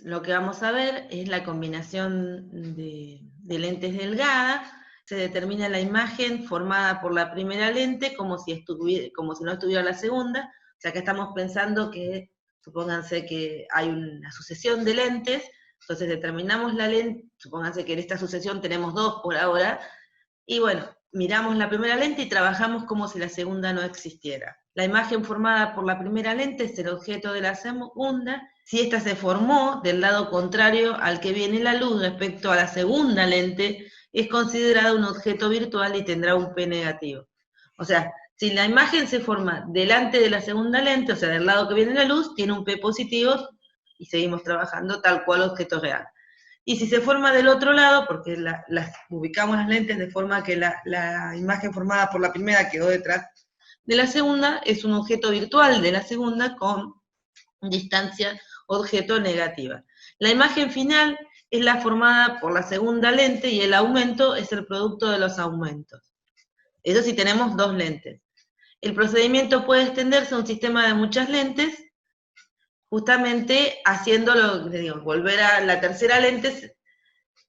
lo que vamos a ver es la combinación de lentes delgadas. Se determina la imagen formada por la primera lente como si no estuviera la segunda. O sea que estamos pensando que, supónganse que hay una sucesión de lentes, entonces determinamos la lente, supónganse que en esta sucesión tenemos dos por ahora, y bueno, miramos la primera lente y trabajamos como si la segunda no existiera. La imagen formada por la primera lente es el objeto de la segunda. Si ésta se formó del lado contrario al que viene la luz respecto a la segunda lente, es considerada un objeto virtual y tendrá un P negativo. O sea, si la imagen se forma delante de la segunda lente, o sea, del lado que viene la luz, tiene un P positivo y seguimos trabajando tal cual objeto real. Y si se forma del otro lado, porque ubicamos las lentes de forma que la imagen formada por la primera quedó detrás de la segunda, es un objeto virtual de la segunda con distancia objeto negativa. La imagen final es la formada por la segunda lente y el aumento es el producto de los aumentos. Eso sí tenemos dos lentes. El procedimiento puede extenderse a un sistema de muchas lentes, justamente haciéndolo, volver a la tercera lente,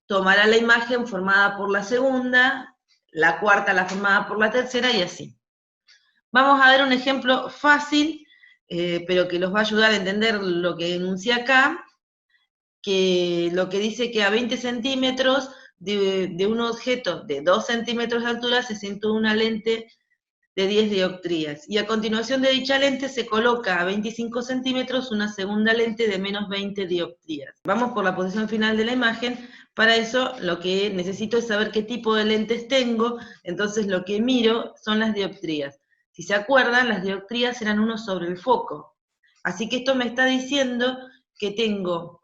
tomará la imagen formada por la segunda, la cuarta la formada por la tercera y así. Vamos a ver un ejemplo fácil, pero que los va a ayudar a entender lo que enuncié acá, que lo que dice que a 20 centímetros de un objeto de 2 centímetros de altura se sitúa una lente de 10 dioptrías, y a continuación de dicha lente se coloca a 25 centímetros una segunda lente de menos 20 dioptrías. Vamos por la posición final de la imagen. Para eso lo que necesito es saber qué tipo de lentes tengo, entonces lo que miro son las dioptrías. Si se acuerdan, las dioptrías eran 1 sobre el foco. Así que esto me está diciendo que tengo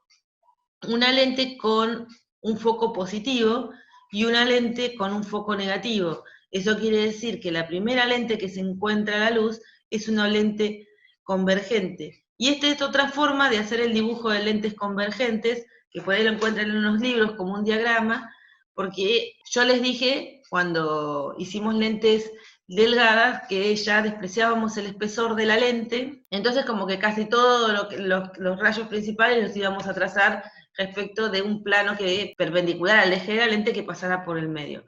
una lente con un foco positivo y una lente con un foco negativo. Eso quiere decir que la primera lente que se encuentra a la luz es una lente convergente. Y esta es otra forma de hacer el dibujo de lentes convergentes, que por ahí lo encuentran en unos libros como un diagrama, porque yo les dije cuando hicimos lentes delgadas que ya despreciábamos el espesor de la lente, entonces como que casi todos los rayos principales los íbamos a trazar respecto de un plano que perpendicular al eje de la lente que pasara por el medio.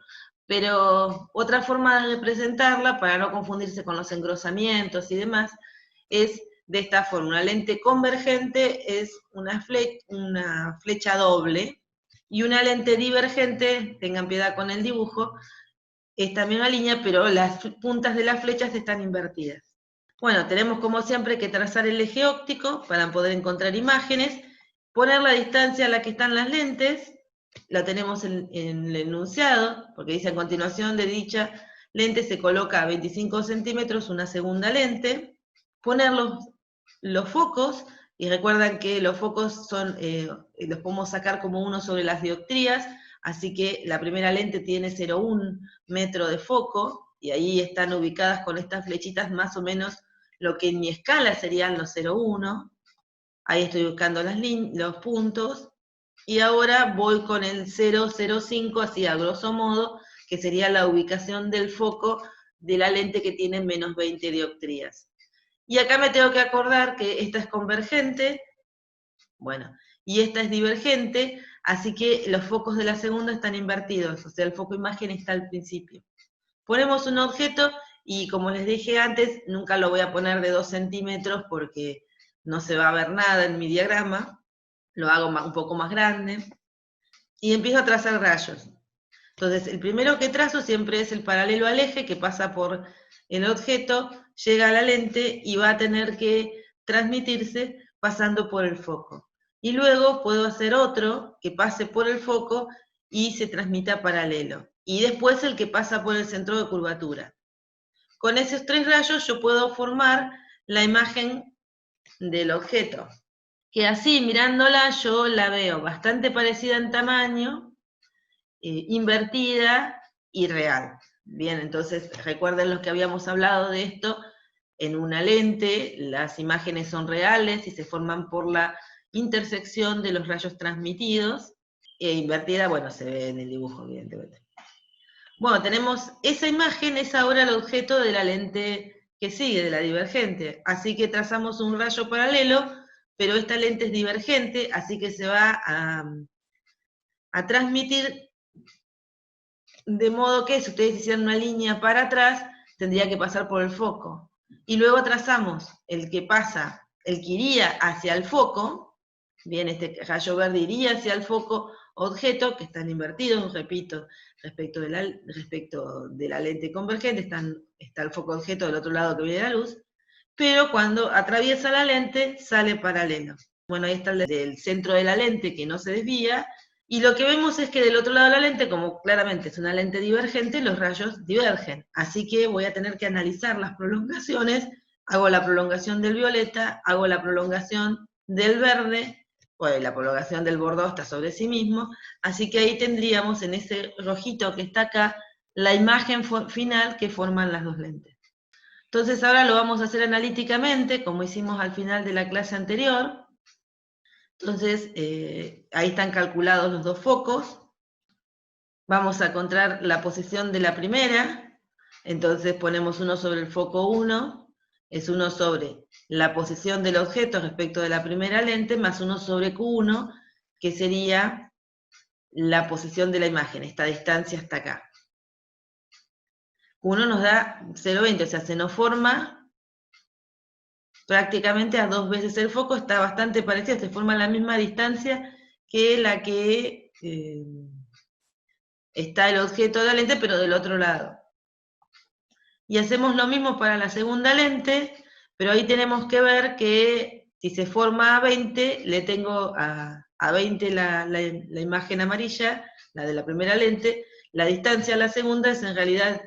Pero otra forma de representarla, para no confundirse con los engrosamientos y demás, es de esta forma. Una lente convergente es una flecha doble, y una lente divergente, tengan piedad con el dibujo, es también una línea, pero las puntas de las flechas están invertidas. Bueno, tenemos como siempre que trazar el eje óptico para poder encontrar imágenes, poner la distancia a la que están las lentes, la tenemos en el enunciado, porque dice a continuación de dicha lente se coloca a 25 centímetros una segunda lente, poner los focos, y recuerdan que los focos los podemos sacar como 1 sobre las dioptrías, así que la primera lente tiene 0,1 metro de foco, y ahí están ubicadas con estas flechitas más o menos lo que en mi escala serían los 0,1, ahí estoy buscando los puntos, y ahora voy con el 0,05, así a grosso modo, que sería la ubicación del foco de la lente que tiene menos 20 dioptrías. Y acá me tengo que acordar que esta es convergente, bueno, y esta es divergente, así que los focos de la segunda están invertidos, o sea, el foco imagen está al principio. Ponemos un objeto, y como les dije antes, nunca lo voy a poner de 2 centímetros porque no se va a ver nada en mi diagrama, lo hago un poco más grande, y empiezo a trazar rayos. Entonces, el primero que trazo siempre es el paralelo al eje, que pasa por el objeto, llega a la lente y va a tener que transmitirse pasando por el foco. Y luego puedo hacer otro que pase por el foco y se transmita paralelo. Y después el que pasa por el centro de curvatura. Con esos 3 rayos yo puedo formar la imagen del objeto, que así mirándola yo la veo bastante parecida en tamaño, invertida y real. Bien, entonces recuerden los que habíamos hablado de esto, en una lente las imágenes son reales y se forman por la intersección de los rayos transmitidos, e invertida, bueno, se ve en el dibujo evidentemente. Bueno, tenemos esa imagen, es ahora el objeto de la lente que sigue, de la divergente, así que trazamos un rayo paralelo, pero esta lente es divergente, así que se va a transmitir de modo que si ustedes hicieran una línea para atrás, tendría que pasar por el foco. Y luego trazamos el que pasa, el que iría hacia el foco, bien, este rayo verde iría hacia el foco objeto, que están invertidos, repito, respecto de la lente convergente, está el foco objeto del otro lado que viene la luz, pero cuando atraviesa la lente, sale paralelo. Bueno, ahí está el centro de la lente que no se desvía, y lo que vemos es que del otro lado de la lente, como claramente es una lente divergente, los rayos divergen. Así que voy a tener que analizar las prolongaciones, hago la prolongación del violeta, hago la prolongación del verde, bueno, la prolongación del bordó está sobre sí mismo, así que ahí tendríamos en ese rojito que está acá, la imagen final que forman las dos lentes. Entonces ahora lo vamos a hacer analíticamente, como hicimos al final de la clase anterior. Entonces, ahí están calculados los dos focos. Vamos a encontrar la posición de la primera. Entonces ponemos 1 sobre el foco 1, es 1 sobre la posición del objeto respecto de la primera lente, más 1 sobre Q1, que sería la posición de la imagen, esta distancia hasta acá. Q1 nos da 0,20, o sea, se nos forma prácticamente a 2 veces el foco, está bastante parecido, se forma la misma distancia que la que está el objeto de la lente, pero del otro lado. Y hacemos lo mismo para la segunda lente, pero ahí tenemos que ver que si se forma a 20, le tengo a 20 la imagen amarilla, la de la primera lente, la distancia a la segunda es en realidad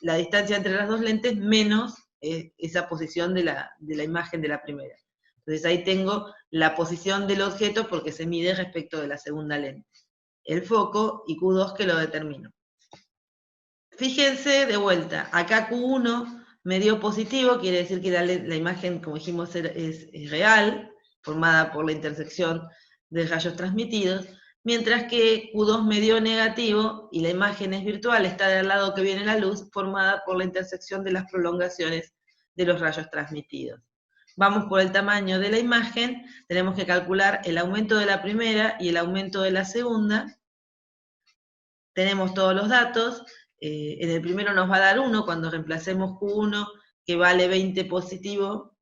la distancia entre las dos lentes menos esa posición de la imagen de la primera. Entonces ahí tengo la posición del objeto porque se mide respecto de la segunda lente. El foco y Q2 que lo determino. Fíjense de vuelta, acá Q1 me dio positivo, quiere decir que la imagen, como dijimos, es real, formada por la intersección de rayos transmitidos, mientras que Q2 me dio negativo y la imagen es virtual, está del lado que viene la luz, formada por la intersección de las prolongaciones de los rayos transmitidos. Vamos por el tamaño de la imagen, tenemos que calcular el aumento de la primera y el aumento de la segunda. Tenemos todos los datos, en el primero nos va a dar 1, cuando reemplacemos Q1, que vale 20 positivo,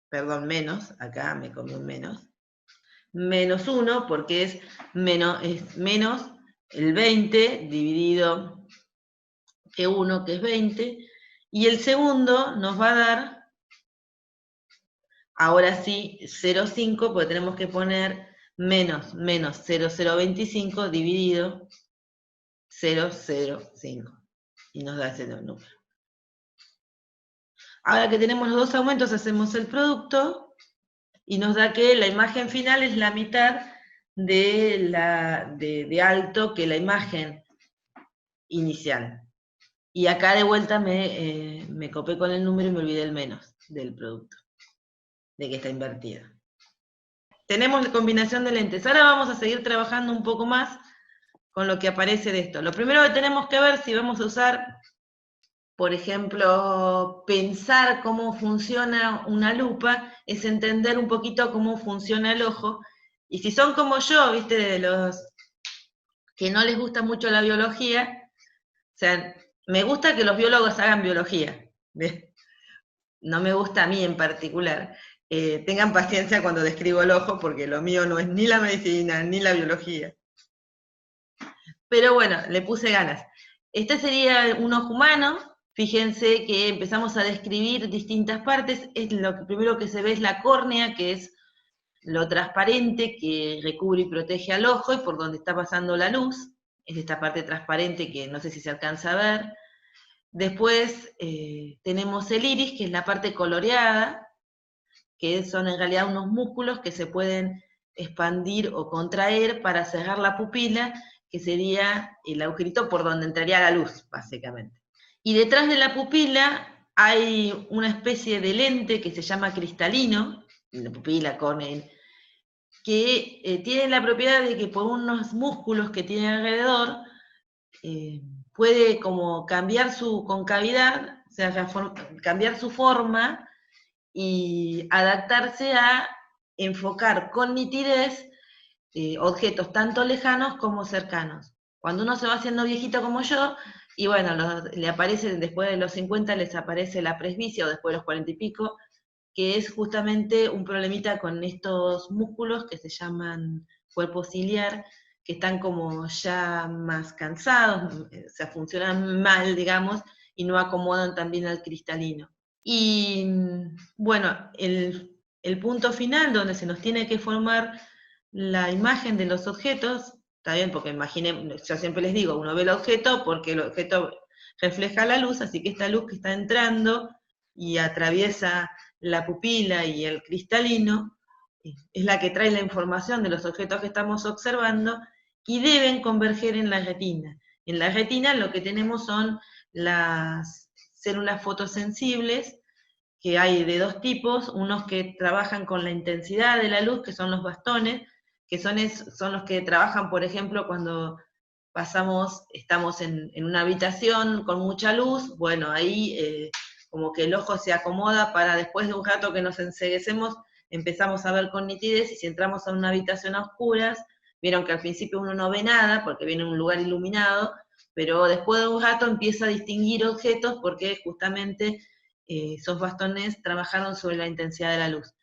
perdón, menos, acá me comí un menos, menos 1, porque es menos el 20 dividido que 1, que es 20, y el segundo nos va a dar, ahora sí, 0,5, porque tenemos que poner menos 0,025 dividido 0,05, y nos da ese número. Ahora que tenemos los dos aumentos, hacemos el producto, y nos da que la imagen final es la mitad de alto que la imagen inicial. Y acá de vuelta me copé con el número y me olvidé el menos del producto, de que está invertida. Tenemos la combinación de lentes. Ahora vamos a seguir trabajando un poco más con lo que aparece de esto. Lo primero que tenemos que ver si vamos a usar, por ejemplo, pensar cómo funciona una lupa, es entender un poquito cómo funciona el ojo. Y si son como yo, viste, de los que no les gusta mucho la biología, o sea, me gusta que los biólogos hagan biología, ¿ves? No me gusta a mí en particular. Tengan paciencia cuando describo el ojo, porque lo mío no es ni la medicina, ni la biología. Pero bueno, le puse ganas. Este sería un ojo humano. Fíjense que empezamos a describir distintas partes. Lo primero que se ve es la córnea, que es lo transparente que recubre y protege al ojo y por donde está pasando la luz. Es esta parte transparente que no sé si se alcanza a ver. Después tenemos el iris, que es la parte coloreada, que son en realidad unos músculos que se pueden expandir o contraer para cerrar la pupila, que sería el agujerito por donde entraría la luz, básicamente. Y detrás de la pupila hay una especie de lente que se llama cristalino, la pupila, córnea, que tiene la propiedad de que por unos músculos que tiene alrededor, puede como cambiar su concavidad, o sea, cambiar su forma y adaptarse a enfocar con nitidez objetos tanto lejanos como cercanos. Cuando uno se va haciendo viejito como yo, y bueno, le aparece, después de los 50 les aparece la presbicia, o después de los 40 y pico, que es justamente un problemita con estos músculos que se llaman cuerpo ciliar, que están como ya más cansados, o sea, funcionan mal, digamos, y no acomodan también al cristalino. Y bueno, el punto final donde se nos tiene que formar la imagen de los objetos, está bien, porque imaginen, yo siempre les digo, uno ve el objeto porque el objeto refleja la luz, así que esta luz que está entrando y atraviesa la pupila y el cristalino, es la que trae la información de los objetos que estamos observando y deben converger en la retina. En la retina lo que tenemos son las células fotosensibles, que hay de dos tipos, unos que trabajan con la intensidad de la luz, que son los bastones, que son los que trabajan, por ejemplo, cuando estamos en una habitación con mucha luz, bueno, ahí como que el ojo se acomoda para después de un rato que nos enceguecemos, empezamos a ver con nitidez, y si entramos a una habitación a oscuras, vieron que al principio uno no ve nada, porque viene un lugar iluminado, pero después de un rato empieza a distinguir objetos, porque justamente esos bastones trabajaron sobre la intensidad de la luz.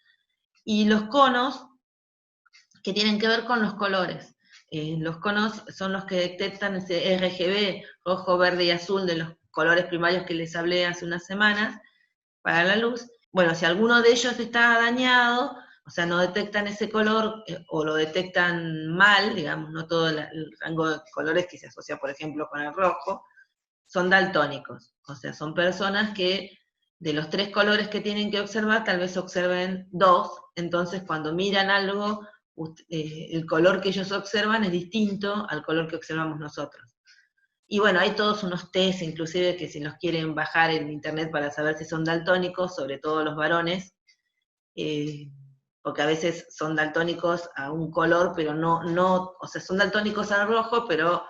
Y los conos, que tienen que ver con los colores. Los conos son los que detectan ese RGB, rojo, verde y azul, de los colores primarios que les hablé hace unas semanas, para la luz. Bueno, si alguno de ellos está dañado, o sea, no detectan ese color, o lo detectan mal, digamos, no todo el rango de colores que se asocia, por ejemplo, con el rojo, son daltónicos. O sea, son personas que de los 3 colores que tienen que observar, tal vez observen 2, entonces cuando miran algo, el color que ellos observan es distinto al color que observamos nosotros. Y bueno, hay todos unos test, inclusive, que si los quieren bajar en internet para saber si son daltónicos, sobre todo los varones, porque a veces son daltónicos a un color, pero o sea, son daltónicos al rojo, pero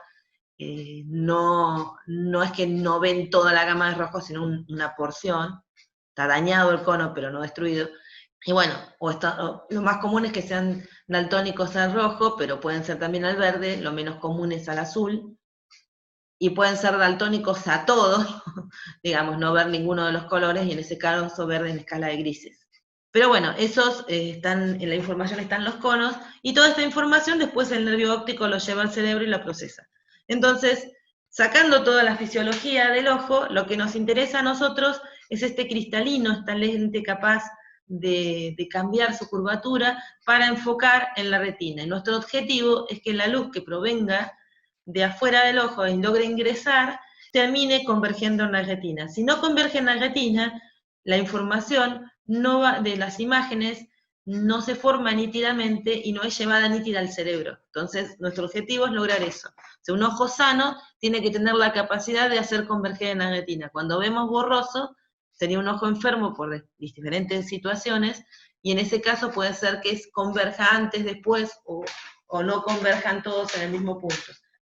no es que no ven toda la gama de rojo, sino una porción. Está dañado el cono, pero no destruido. Y bueno, lo más común es que sean daltónicos al rojo, pero pueden ser también al verde, lo menos común es al azul, y pueden ser daltónicos a todo, digamos, no ver ninguno de los colores, y en ese caso verde en escala de grises. Pero bueno, esos en la información están los conos, y toda esta información después el nervio óptico lo lleva al cerebro y la procesa. Entonces, sacando toda la fisiología del ojo, lo que nos interesa a nosotros es este cristalino, esta lente capaz de cambiar su curvatura para enfocar en la retina. Y nuestro objetivo es que la luz que provenga de afuera del ojo y logre ingresar, termine convergiendo en la retina. Si no converge en la retina, la información de las imágenes no se forma nítidamente y no es llevada nítida al cerebro. Entonces, nuestro objetivo es lograr eso. O sea, un ojo sano tiene que tener la capacidad de hacer converger en la retina. Cuando vemos borroso, sería un ojo enfermo por diferentes situaciones, y en ese caso puede ser que converja antes, después, o no converjan todos en el mismo punto,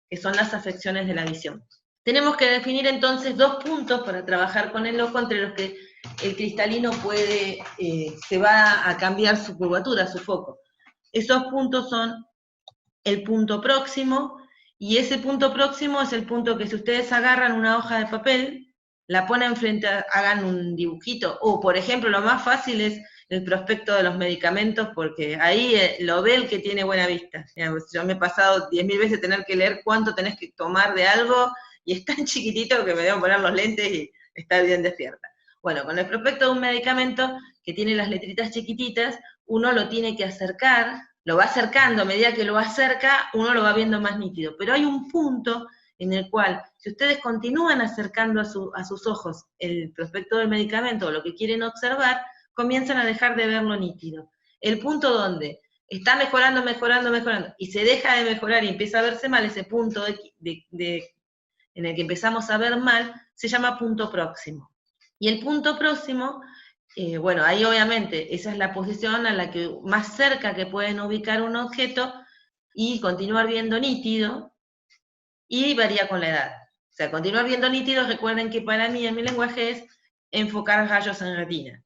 que son las afecciones de la visión. Tenemos que definir entonces 2 puntos para trabajar con el ojo, entre los que el cristalino se va a cambiar su curvatura, su foco. Esos puntos son el punto próximo, y ese punto próximo es el punto que si ustedes agarran una hoja de papel, la ponen frente hagan un dibujito, o por ejemplo, lo más fácil es el prospecto de los medicamentos, porque ahí lo ve el que tiene buena vista. Yo me he pasado 10.000 veces tener que leer cuánto tenés que tomar de algo, y es tan chiquitito que me debo poner los lentes y estar bien despierta. Bueno, con el prospecto de un medicamento que tiene las letritas chiquititas, uno lo tiene que acercar, lo va acercando, a medida que lo acerca, uno lo va viendo más nítido. Pero hay un punto en el cual, si ustedes continúan acercando a sus ojos el prospecto del medicamento o lo que quieren observar, comienzan a dejar de verlo nítido. El punto donde está mejorando, y se deja de mejorar y empieza a verse mal, ese punto en el que empezamos a ver mal, se llama punto próximo. Y el punto próximo, bueno, ahí obviamente esa es la posición a la que más cerca que pueden ubicar un objeto y continuar viendo nítido, y varía con la edad. O sea, continuar viendo nítido, recuerden que para mí en mi lenguaje es enfocar rayos en retina.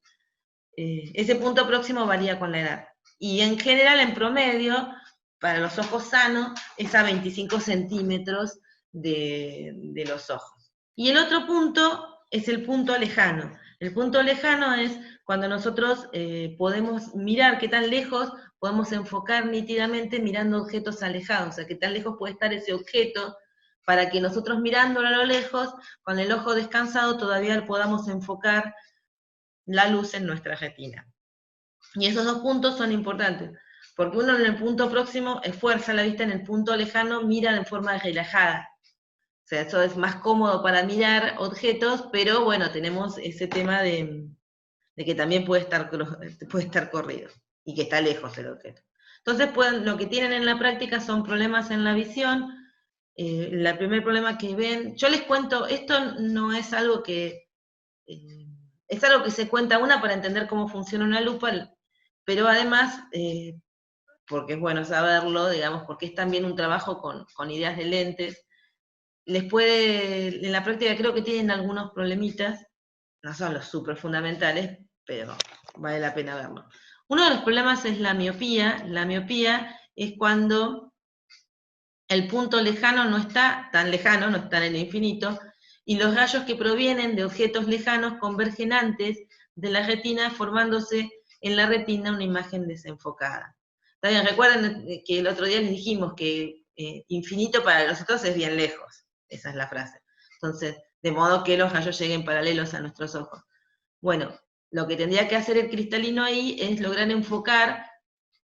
Ese punto próximo varía con la edad. Y en general, en promedio, para los ojos sanos, es a 25 centímetros de los ojos. Y el otro punto es el punto lejano. El punto lejano es cuando nosotros podemos mirar qué tan lejos podemos enfocar nítidamente mirando objetos alejados, o sea, qué tan lejos puede estar ese objeto para que nosotros mirándolo a lo lejos, con el ojo descansado, todavía podamos enfocar la luz en nuestra retina. Y esos dos puntos son importantes, porque uno en el punto próximo esfuerza la vista, en el punto lejano mira de forma relajada. O sea, eso es más cómodo para mirar objetos, pero bueno, tenemos ese tema de que también puede estar corrido, y que está lejos el objeto. Entonces, lo que tienen en la práctica son problemas en la visión. El primer problema que ven, yo les cuento, esto no es algo que, es algo que se cuenta para entender cómo funciona una lupa, pero además, porque es bueno saberlo, digamos, porque es también un trabajo con ideas de lentes, en la práctica creo que tienen algunos problemitas, no son los súper fundamentales, pero vale la pena verlo. Uno de los problemas es la miopía. La miopía es cuando el punto lejano no está tan lejano, no está en el infinito, y los rayos que provienen de objetos lejanos convergen antes de la retina, formándose en la retina una imagen desenfocada. También recuerden que el otro día les dijimos que infinito para nosotros es bien lejos, esa es la frase. Entonces, de modo que los rayos lleguen paralelos a nuestros ojos. Bueno, lo que tendría que hacer el cristalino ahí es lograr enfocar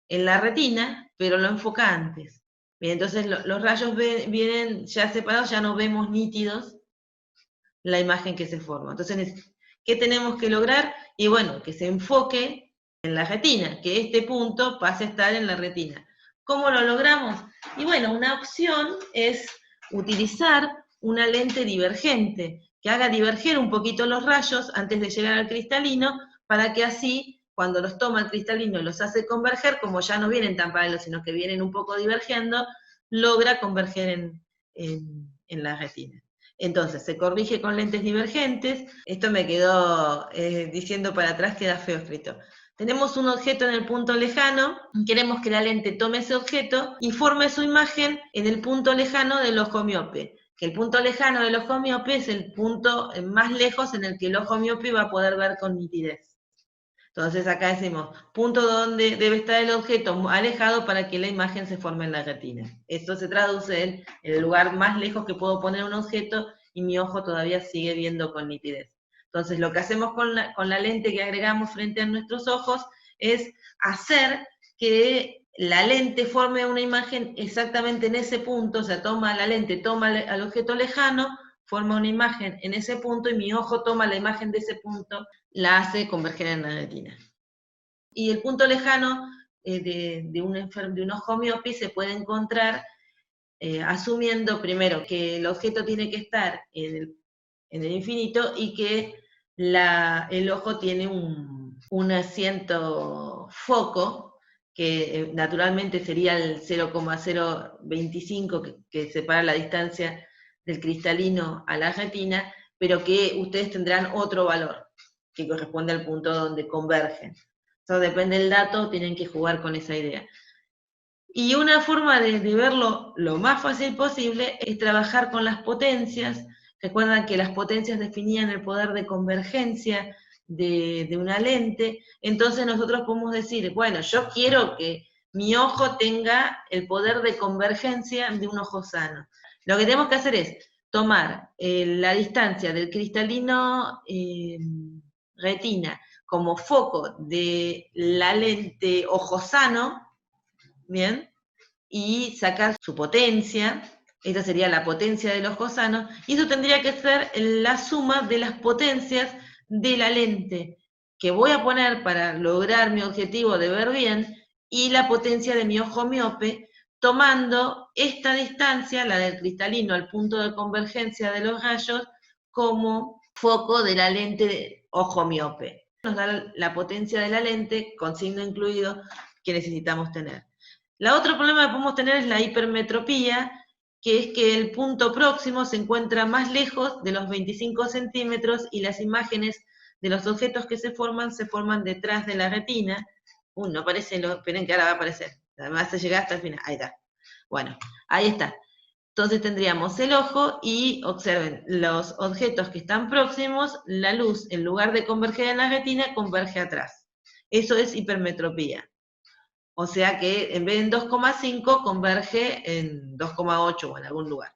en la retina, pero lo enfoca antes. Bien, entonces los rayos vienen ya separados, ya no vemos nítidos la imagen que se forma. Entonces, ¿qué tenemos que lograr? Y bueno, que se enfoque en la retina, que este punto pase a estar en la retina. ¿Cómo lo logramos? Y bueno, una opción es utilizar una lente divergente, que haga diverger un poquito los rayos antes de llegar al cristalino, para que así, cuando los toma el cristalino y los hace converger, como ya no vienen tan paralelos, sino que vienen un poco divergiendo, logra converger en la retina. Entonces, se corrige con lentes divergentes. Esto me quedó diciendo para atrás, queda feo escrito. Tenemos un objeto en el punto lejano, queremos que la lente tome ese objeto y forme su imagen en el punto lejano del ojo miope. Que el punto lejano del ojo miope es el punto más lejos en el que el ojo miope va a poder ver con nitidez. Entonces acá decimos, punto donde debe estar el objeto alejado para que la imagen se forme en la retina. Esto se traduce en el lugar más lejos que puedo poner un objeto y mi ojo todavía sigue viendo con nitidez. Entonces lo que hacemos con la lente que agregamos frente a nuestros ojos es hacer que la lente forme una imagen exactamente en ese punto, o sea, toma la lente, toma al objeto lejano, forma una imagen en ese punto y mi ojo toma la imagen de ese punto, la hace converger en la retina. Y el punto lejano de un ojo miope se puede encontrar asumiendo primero que el objeto tiene que estar en el infinito y que el ojo tiene un asiento foco, que naturalmente sería el 0,025 que separa la distancia del cristalino a la retina, pero que ustedes tendrán otro valor, que corresponde al punto donde convergen. Eso depende del dato, tienen que jugar con esa idea. Y una forma de verlo lo más fácil posible es trabajar con las potencias. Recuerdan que las potencias definían el poder de convergencia de una lente, entonces nosotros podemos decir, bueno, yo quiero que mi ojo tenga el poder de convergencia de un ojo sano. Lo que tenemos que hacer es tomar la distancia del cristalino retina como foco de la lente ojo sano, ¿bien? Y sacar su potencia, esta sería la potencia del ojo sano, y eso tendría que ser la suma de las potencias de la lente que voy a poner para lograr mi objetivo de ver bien, y la potencia de mi ojo miope, tomando esta distancia, la del cristalino al punto de convergencia de los rayos, como foco de la lente de ojo miope. Nos da la potencia de la lente, con signo incluido, que necesitamos tener. La otro problema que podemos tener es la hipermetropía, que es que el punto próximo se encuentra más lejos de los 25 centímetros y las imágenes de los objetos que se forman detrás de la retina. No aparece, esperen que ahora va a aparecer. Además, se llega hasta el final. Ahí está. Bueno, ahí está. Entonces tendríamos el ojo y observen, los objetos que están próximos, la luz, en lugar de converger en la retina, converge atrás. Eso es hipermetropía. O sea que en vez de en 2,5 converge en 2,8 o en algún lugar.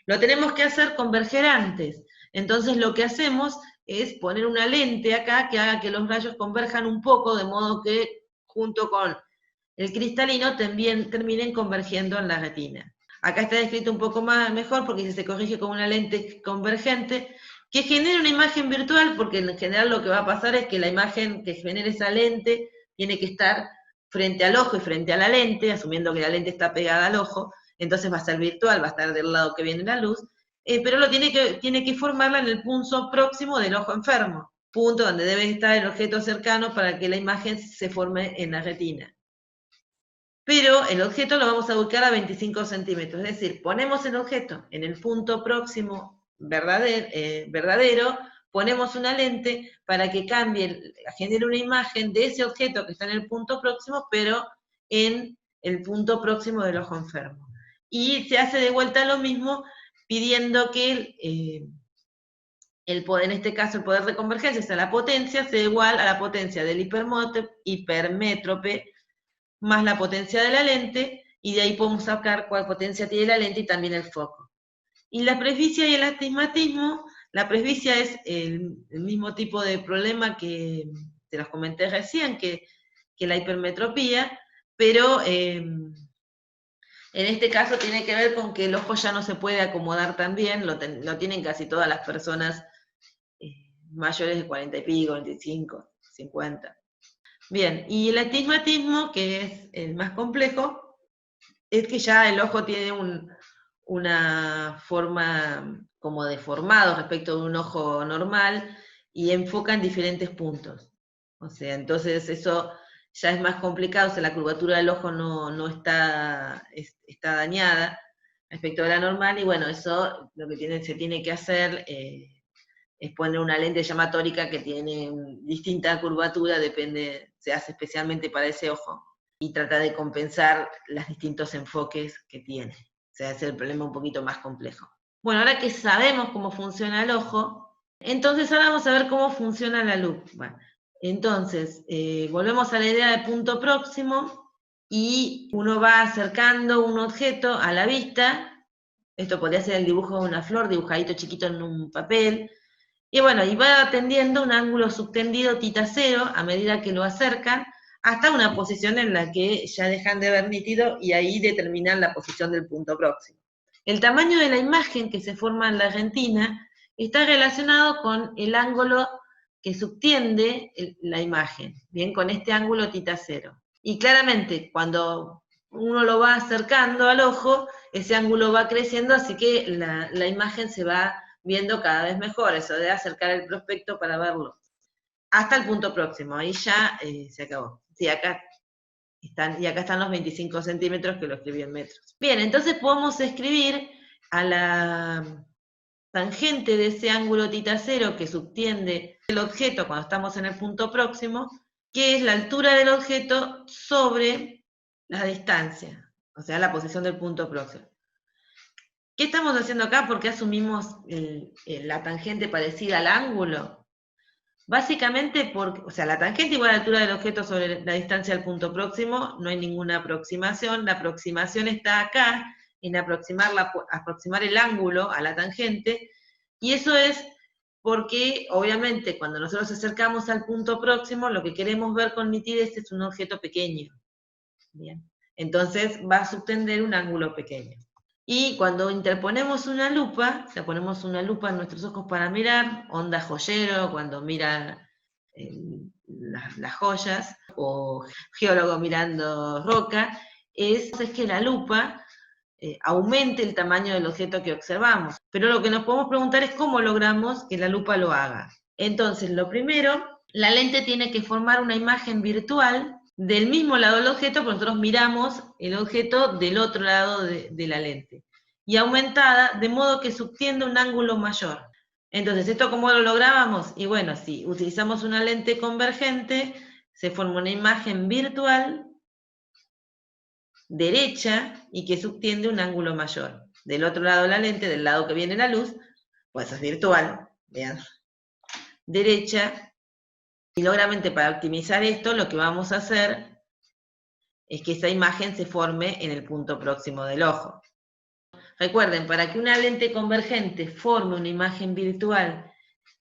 Lo tenemos que hacer converger antes. Entonces lo que hacemos es poner una lente acá que haga que los rayos converjan un poco, de modo que junto con el cristalino también terminen convergiendo en la retina. Acá está descrito un poco mejor porque se corrige con una lente convergente que genera una imagen virtual, porque en general lo que va a pasar es que la imagen que genere esa lente tiene que estar frente al ojo y frente a la lente, asumiendo que la lente está pegada al ojo, entonces va a ser virtual, va a estar del lado que viene la luz, pero tiene que formarla en el punto próximo del ojo enfermo, punto donde debe estar el objeto cercano para que la imagen se forme en la retina. Pero el objeto lo vamos a ubicar a 25 centímetros, es decir, ponemos el objeto en el punto próximo verdadero, ponemos una lente para que genere una imagen de ese objeto que está en el punto próximo, pero en el punto próximo del ojo enfermo. Y se hace de vuelta lo mismo, pidiendo que en este caso el poder de convergencia, o sea, la potencia, sea igual a la potencia del hipermétrope más la potencia de la lente, y de ahí podemos sacar cuál potencia tiene la lente y también el foco. Y la presbicia y el astigmatismo, la presbicia es el mismo tipo de problema que te los comenté recién, que la hipermetropía, pero en este caso tiene que ver con que el ojo ya no se puede acomodar tan bien, lo tienen casi todas las personas mayores de 40 y pico, 25, 50. Bien, y el astigmatismo, que es el más complejo, es que ya el ojo tiene una forma como deformado respecto de un ojo normal y enfoca en diferentes puntos. O sea, entonces eso ya es más complicado, o sea, la curvatura del ojo no está dañada respecto a la normal, y bueno, eso lo que se tiene que hacer es poner una lente llamatórica que tiene distinta curvatura, se hace especialmente para ese ojo, y trata de compensar los distintos enfoques que tiene. O sea, ese es el problema un poquito más complejo. Bueno, ahora que sabemos cómo funciona el ojo, entonces ahora vamos a ver cómo funciona la lupa. Bueno, entonces, volvemos a la idea de punto próximo, y uno va acercando un objeto a la vista. Esto podría ser el dibujo de una flor, dibujadito chiquito en un papel, y bueno, y va atendiendo un ángulo subtendido θ0 a medida que lo acercan, hasta una posición en la que ya dejan de ver nítido, y ahí determinan la posición del punto próximo. El tamaño de la imagen que se forma en la retina está relacionado con el ángulo que subtiende la imagen, bien, con este ángulo θ0. Y claramente, cuando uno lo va acercando al ojo, ese ángulo va creciendo, así que la imagen se va viendo cada vez mejor, eso de acercar el prospecto para verlo. Hasta el punto próximo, ahí ya se acabó. Sí, acá están los 25 centímetros que lo escribí en metros. Bien, entonces podemos escribir a la tangente de ese ángulo θ0 que subtiende el objeto cuando estamos en el punto próximo, que es la altura del objeto sobre la distancia, o sea, la posición del punto próximo. ¿Qué estamos haciendo acá? ¿Por qué asumimos la tangente parecida al ángulo? Básicamente porque, o sea, la tangente igual a la altura del objeto sobre la distancia al punto próximo, no hay ninguna aproximación. La aproximación está acá, en aproximar el ángulo a la tangente, y eso es porque, obviamente, cuando nosotros acercamos al punto próximo, lo que queremos ver con nitidez es un objeto pequeño. Bien. Entonces va a subtender un ángulo pequeño. Y cuando interponemos una lupa, o sea, ponemos una lupa en nuestros ojos para mirar, onda joyero, cuando mira las joyas, o geólogo mirando roca, es que la lupa aumente el tamaño del objeto que observamos. Pero lo que nos podemos preguntar es cómo logramos que la lupa lo haga. Entonces, lo primero, la lente tiene que formar una imagen virtual del mismo lado del objeto, porque nosotros miramos el objeto del otro lado de la lente, y aumentada, de modo que subtiende un ángulo mayor. Entonces, ¿esto cómo lo lográbamos? Y bueno, si utilizamos una lente convergente, se forma una imagen virtual derecha y que subtiende un ángulo mayor. Del otro lado de la lente, del lado que viene la luz, pues es virtual, vean, derecha. Y lógicamente para optimizar esto, lo que vamos a hacer es que esa imagen se forme en el punto próximo del ojo. Recuerden, para que una lente convergente forme una imagen virtual,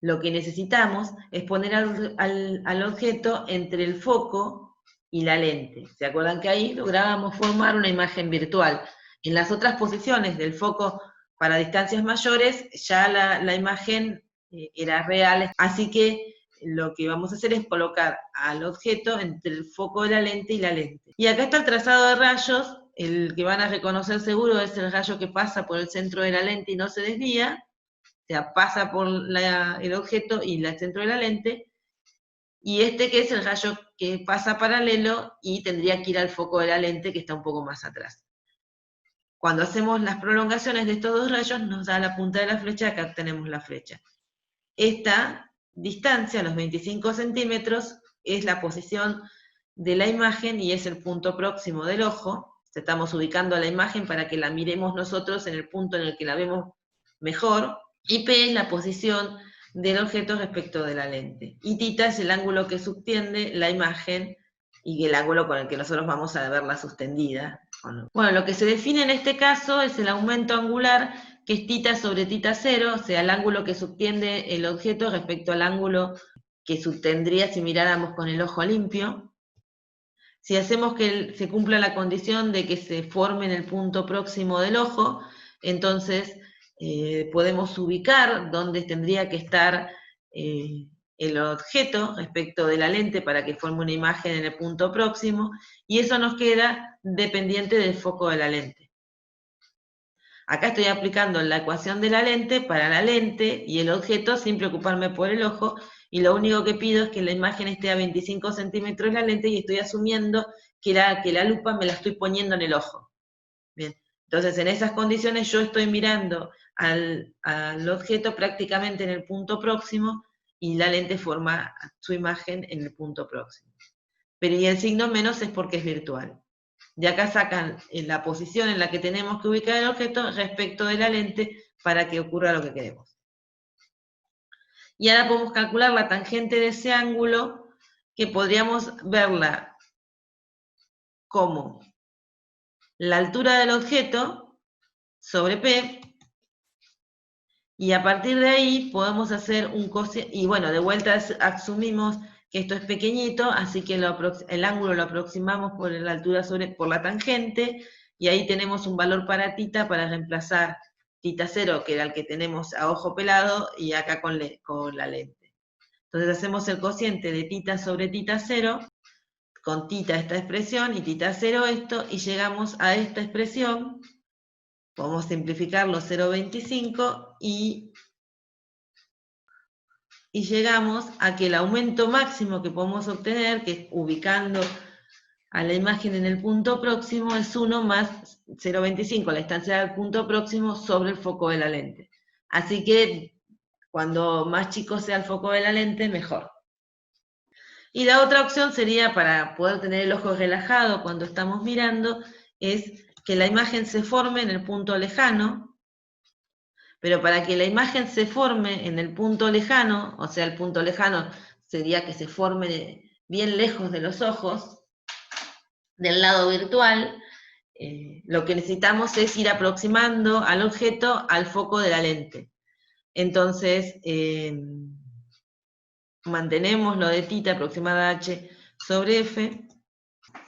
lo que necesitamos es poner al objeto entre el foco y la lente. ¿Se acuerdan que ahí lográbamos formar una imagen virtual? En las otras posiciones del foco para distancias mayores, ya la imagen era real. Así que lo que vamos a hacer es colocar al objeto entre el foco de la lente y la lente. Y acá está el trazado de rayos. El que van a reconocer seguro es el rayo que pasa por el centro de la lente y no se desvía, o sea, pasa por el objeto y el centro de la lente, y este que es el rayo que pasa paralelo y tendría que ir al foco de la lente que está un poco más atrás. Cuando hacemos las prolongaciones de estos dos rayos nos da la punta de la flecha, acá tenemos la flecha. Esta distancia, los 25 centímetros, es la posición de la imagen y es el punto próximo del ojo. Estamos ubicando a la imagen para que la miremos nosotros en el punto en el que la vemos mejor, y P es la posición del objeto respecto de la lente. Y θ es el ángulo que subtiende la imagen y el ángulo con el que nosotros vamos a verla sustendida. Bueno, lo que se define en este caso es el aumento angular, que es θ sobre θ0, o sea, el ángulo que subtiende el objeto respecto al ángulo que subtendría si miráramos con el ojo limpio. Si hacemos que se cumpla la condición de que se forme en el punto próximo del ojo, entonces podemos ubicar dónde tendría que estar el objeto respecto de la lente para que forme una imagen en el punto próximo, y eso nos queda dependiente del foco de la lente. Acá estoy aplicando la ecuación de la lente para la lente y el objeto sin preocuparme por el ojo, y lo único que pido es que la imagen esté a 25 centímetros de la lente y estoy asumiendo que la lupa me la estoy poniendo en el ojo. Bien, entonces en esas condiciones yo estoy mirando al objeto prácticamente en el punto próximo y la lente forma su imagen en el punto próximo. Pero y el signo menos es porque es virtual. De acá sacan la posición en la que tenemos que ubicar el objeto respecto de la lente para que ocurra lo que queremos. Y ahora podemos calcular la tangente de ese ángulo, que podríamos verla como la altura del objeto sobre P, y a partir de ahí podemos hacer un coseno, y bueno, de vuelta asumimos que esto es pequeñito, así que el ángulo lo aproximamos por la altura por la tangente, y ahí tenemos un valor para θ para reemplazar θ0, que era el que tenemos a ojo pelado, y acá con la lente. Entonces hacemos el cociente de θ sobre θ0, con θ esta expresión, y θ0 esto, y llegamos a esta expresión. Podemos simplificarlo 0,25 y llegamos a que el aumento máximo que podemos obtener, que es ubicando a la imagen en el punto próximo, es 1 más 0,25, la distancia del punto próximo sobre el foco de la lente. Así que cuando más chico sea el foco de la lente, mejor. Y la otra opción sería, para poder tener el ojo relajado cuando estamos mirando, es que la imagen se forme en el punto lejano, pero para que la imagen se forme en el punto lejano, o sea, el punto lejano sería que se forme bien lejos de los ojos, del lado virtual, lo que necesitamos es ir aproximando al objeto al foco de la lente. Entonces, mantenemos lo de θ aproximada a h sobre f,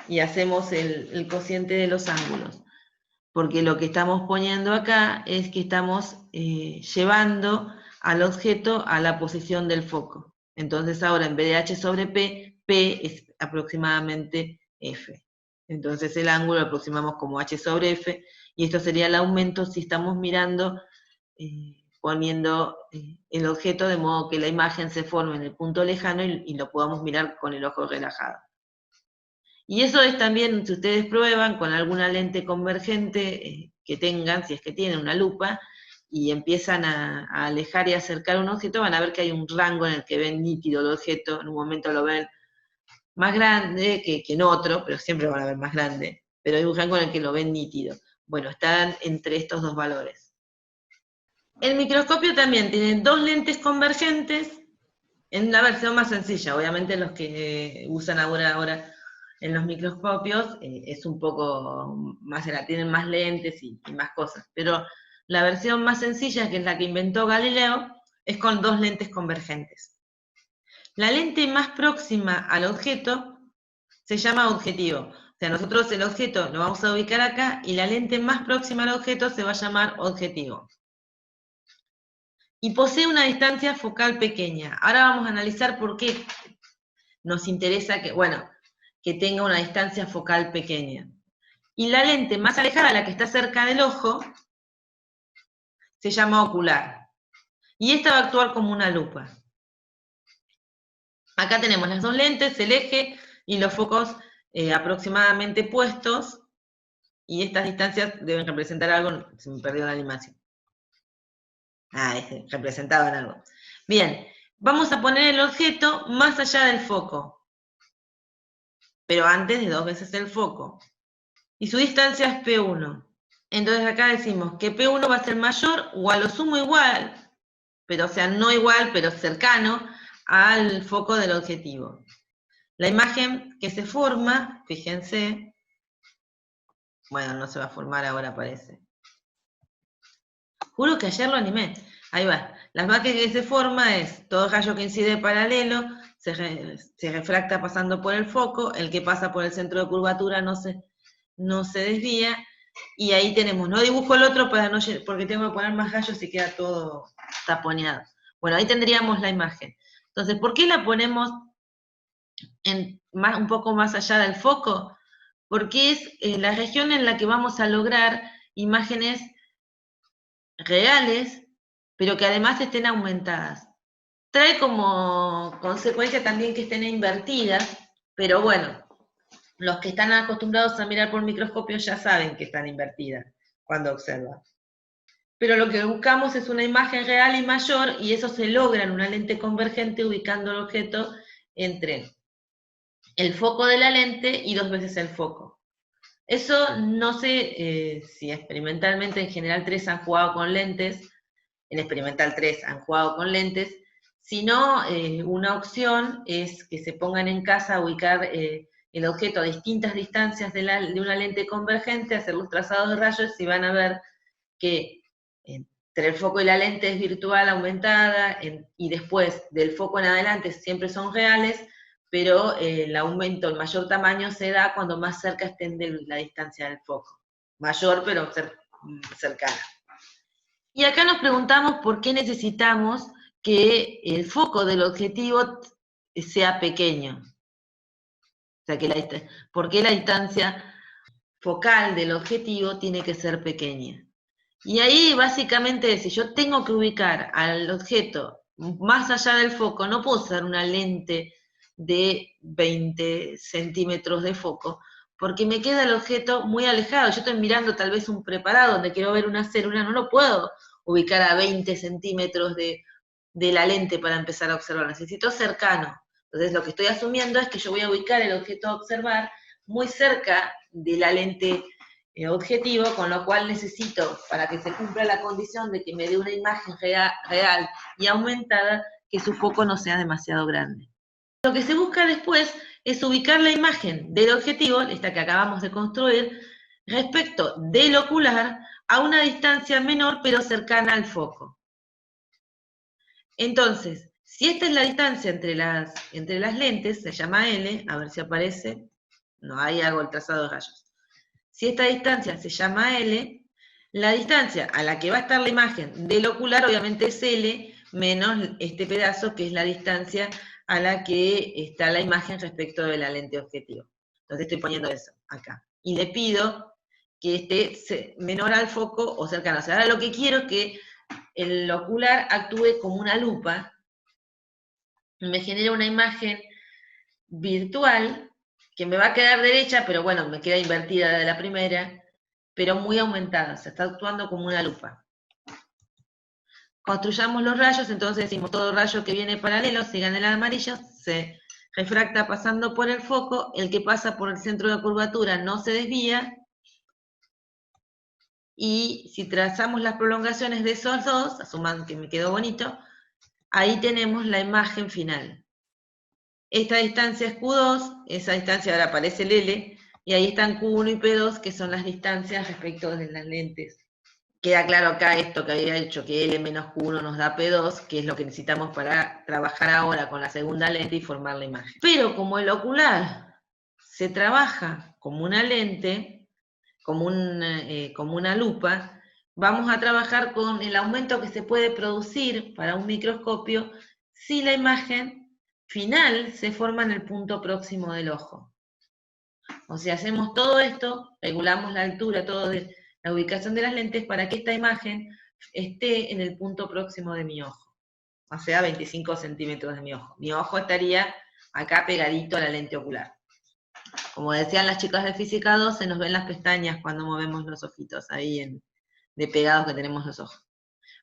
y hacemos el cociente de los ángulos, porque lo que estamos poniendo acá es que estamos llevando al objeto a la posición del foco. Entonces ahora en vez de h sobre p, p es aproximadamente f. Entonces el ángulo lo aproximamos como h sobre f, y esto sería el aumento si estamos mirando, poniendo el objeto de modo que la imagen se forme en el punto lejano y lo podamos mirar con el ojo relajado. Y eso es también, si ustedes prueban con alguna lente convergente que tengan, si es que tienen una lupa, y empiezan a alejar y acercar un objeto, van a ver que hay un rango en el que ven nítido el objeto, en un momento lo ven más grande que en otro, pero siempre van a ver más grande, pero dibujan con el que lo ven nítido. Bueno, están entre estos dos valores. El microscopio también tiene dos lentes convergentes, en una versión más sencilla. Obviamente los que usan ahora en los microscopios es un poco más, tienen más lentes y más cosas, pero la versión más sencilla, que es la que inventó Galileo, es con dos lentes convergentes. La lente más próxima al objeto se llama objetivo. O sea, nosotros el objeto lo vamos a ubicar acá y la lente más próxima al objeto se va a llamar objetivo. Y posee una distancia focal pequeña. Ahora vamos a analizar por qué nos interesa que tenga una distancia focal pequeña. Y la lente más alejada, la que está cerca del ojo, se llama ocular. Y esta va a actuar como una lupa. Acá tenemos las dos lentes, el eje y los focos aproximadamente puestos, y estas distancias deben representar algo. Se me perdió la animación. Representaban algo. Bien, vamos a poner el objeto más allá del foco, pero antes de 2 veces el foco. Y su distancia es P1. Entonces acá decimos que P1 va a ser mayor o a lo sumo igual, pero o sea, no igual, pero cercano al foco del objetivo. La imagen que se forma, fíjense, bueno, no se va a formar ahora, parece. Juro que ayer lo animé. Ahí va. La imagen que se forma es todo rayo que incide paralelo, se refracta pasando por el foco, el que pasa por el centro de curvatura no se desvía, y ahí tenemos, no dibujo el otro porque tengo que poner más rayos y queda todo taponeado. Bueno, ahí tendríamos la imagen. Entonces, ¿por qué la ponemos un poco más allá del foco? Porque es la región en la que vamos a lograr imágenes reales, pero que además estén aumentadas. Trae como consecuencia también que estén invertidas, pero bueno, los que están acostumbrados a mirar por microscopio ya saben que están invertidas cuando observan. Pero lo que buscamos es una imagen real y mayor, y eso se logra en una lente convergente ubicando el objeto entre el foco de la lente y 2 veces el foco. Eso no sé si experimentalmente en General 3 han jugado con lentes, en Experimental 3 han jugado con lentes, sino una opción es que se pongan en casa a ubicar el objeto a distintas distancias de una lente convergente, hacer los trazados de rayos y van a ver que entre el foco y la lente es virtual aumentada, y después del foco en adelante siempre son reales, pero el aumento, el mayor tamaño se da cuando más cerca estén de la distancia del foco. Mayor, pero cercana. Y acá nos preguntamos por qué necesitamos que el foco del objetivo sea pequeño. O sea, ¿por qué la distancia focal del objetivo tiene que ser pequeña? Y ahí básicamente, si yo tengo que ubicar al objeto más allá del foco, no puedo usar una lente de 20 centímetros de foco, porque me queda el objeto muy alejado. Yo estoy mirando tal vez un preparado donde quiero ver una célula, no lo puedo ubicar a 20 centímetros de la lente para empezar a observar, necesito cercano. Entonces lo que estoy asumiendo es que yo voy a ubicar el objeto a observar muy cerca de la lente objetivo, con lo cual necesito, para que se cumpla la condición de que me dé una imagen real y aumentada, que su foco no sea demasiado grande. Lo que se busca después es ubicar la imagen del objetivo, esta que acabamos de construir, respecto del ocular a una distancia menor pero cercana al foco. Entonces, si esta es la distancia entre las lentes, se llama L, a ver si aparece, no, ahí hago el trazado de rayos. Si esta distancia se llama L, la distancia a la que va a estar la imagen del ocular obviamente es L, menos este pedazo que es la distancia a la que está la imagen respecto de la lente objetivo. Entonces estoy poniendo eso acá. Y le pido que esté menor al foco o cercano. O sea, ahora lo que quiero es que el ocular actúe como una lupa, me genera una imagen virtual que me va a quedar derecha, pero bueno, me queda invertida de la primera, pero muy aumentada, se está actuando como una lupa. Construyamos los rayos, entonces decimos todo rayo que viene paralelo, sigan el amarillo, se refracta pasando por el foco, el que pasa por el centro de curvatura no se desvía, y si trazamos las prolongaciones de esos dos, asuman que me quedó bonito, ahí tenemos la imagen final. Esta distancia es Q2, esa distancia ahora aparece el L, y ahí están Q1 y P2, que son las distancias respecto de las lentes. Queda claro acá esto que había hecho, que L menos Q1 nos da P2, que es lo que necesitamos para trabajar ahora con la segunda lente y formar la imagen. Pero como el ocular se trabaja como una lente, como una lupa, vamos a trabajar con el aumento que se puede producir para un microscopio si la imagen final se forma en el punto próximo del ojo. O sea, hacemos todo esto, regulamos la altura, todo de la ubicación de las lentes para que esta imagen esté en el punto próximo de mi ojo, o sea, 25 centímetros de mi ojo. Mi ojo estaría acá pegadito a la lente ocular. Como decían las chicas de Física 2, se nos ven las pestañas cuando movemos los ojitos, ahí de pegados que tenemos los ojos.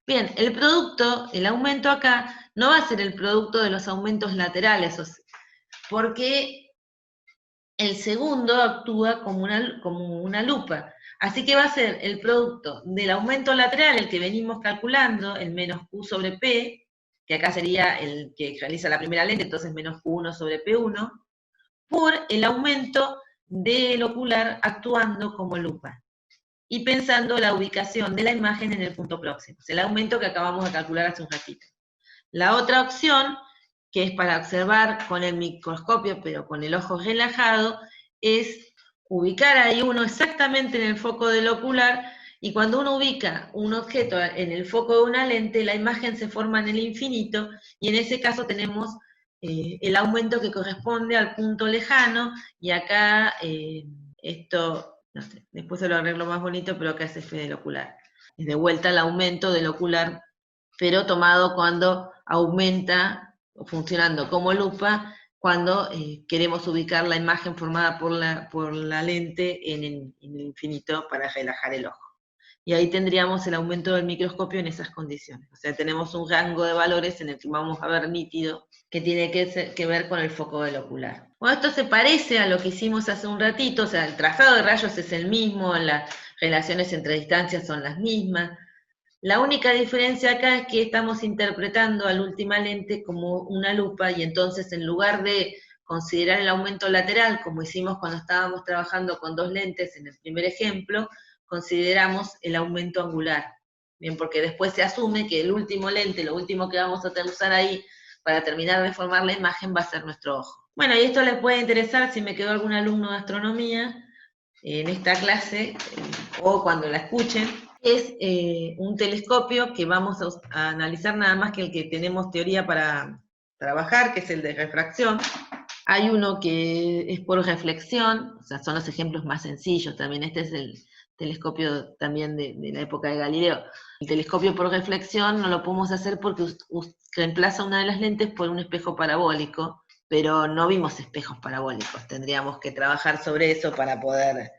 Bien, el producto, el aumento acá, no va a ser el producto de los aumentos laterales, porque el segundo actúa como una lupa. Así que va a ser el producto del aumento lateral, el que venimos calculando, el menos Q sobre P, que acá sería el que realiza la primera lente, entonces menos Q1 sobre P1, por el aumento del ocular actuando como lupa. Y pensando la ubicación de la imagen en el punto próximo, es el aumento que acabamos de calcular hace un ratito. La otra opción, que es para observar con el microscopio, pero con el ojo relajado, es ubicar ahí uno exactamente en el foco del ocular, y cuando uno ubica un objeto en el foco de una lente, la imagen se forma en el infinito, y en ese caso tenemos el aumento que corresponde al punto lejano, y acá esto, no sé, después se lo arreglo más bonito, pero acá es F del ocular. Es de vuelta el aumento del ocular, pero tomado cuando aumenta, funcionando como lupa, cuando queremos ubicar la imagen formada por la lente en el infinito para relajar el ojo. Y ahí tendríamos el aumento del microscopio en esas condiciones. O sea, tenemos un rango de valores en el que vamos a ver nítido, que tiene que ver con el foco del ocular. Bueno, esto se parece a lo que hicimos hace un ratito, o sea, el trazado de rayos es el mismo, las relaciones entre distancias son las mismas. La única diferencia acá es que estamos interpretando a la última lente como una lupa, y entonces en lugar de considerar el aumento lateral, como hicimos cuando estábamos trabajando con dos lentes en el primer ejemplo, consideramos el aumento angular. Bien, porque después se asume que el último lente, lo último que vamos a usar ahí para terminar de formar la imagen va a ser nuestro ojo. Bueno, y esto les puede interesar si me quedó algún alumno de astronomía en esta clase, o cuando la escuchen. Es un telescopio que vamos a analizar nada más que el que tenemos teoría para trabajar, que es el de refracción. Hay uno que es por reflexión, o sea, son los ejemplos más sencillos también. Este es el telescopio también de la época de Galileo. El telescopio por reflexión no lo podemos hacer porque reemplaza una de las lentes por un espejo parabólico, pero no vimos espejos parabólicos. Tendríamos que trabajar sobre eso para poder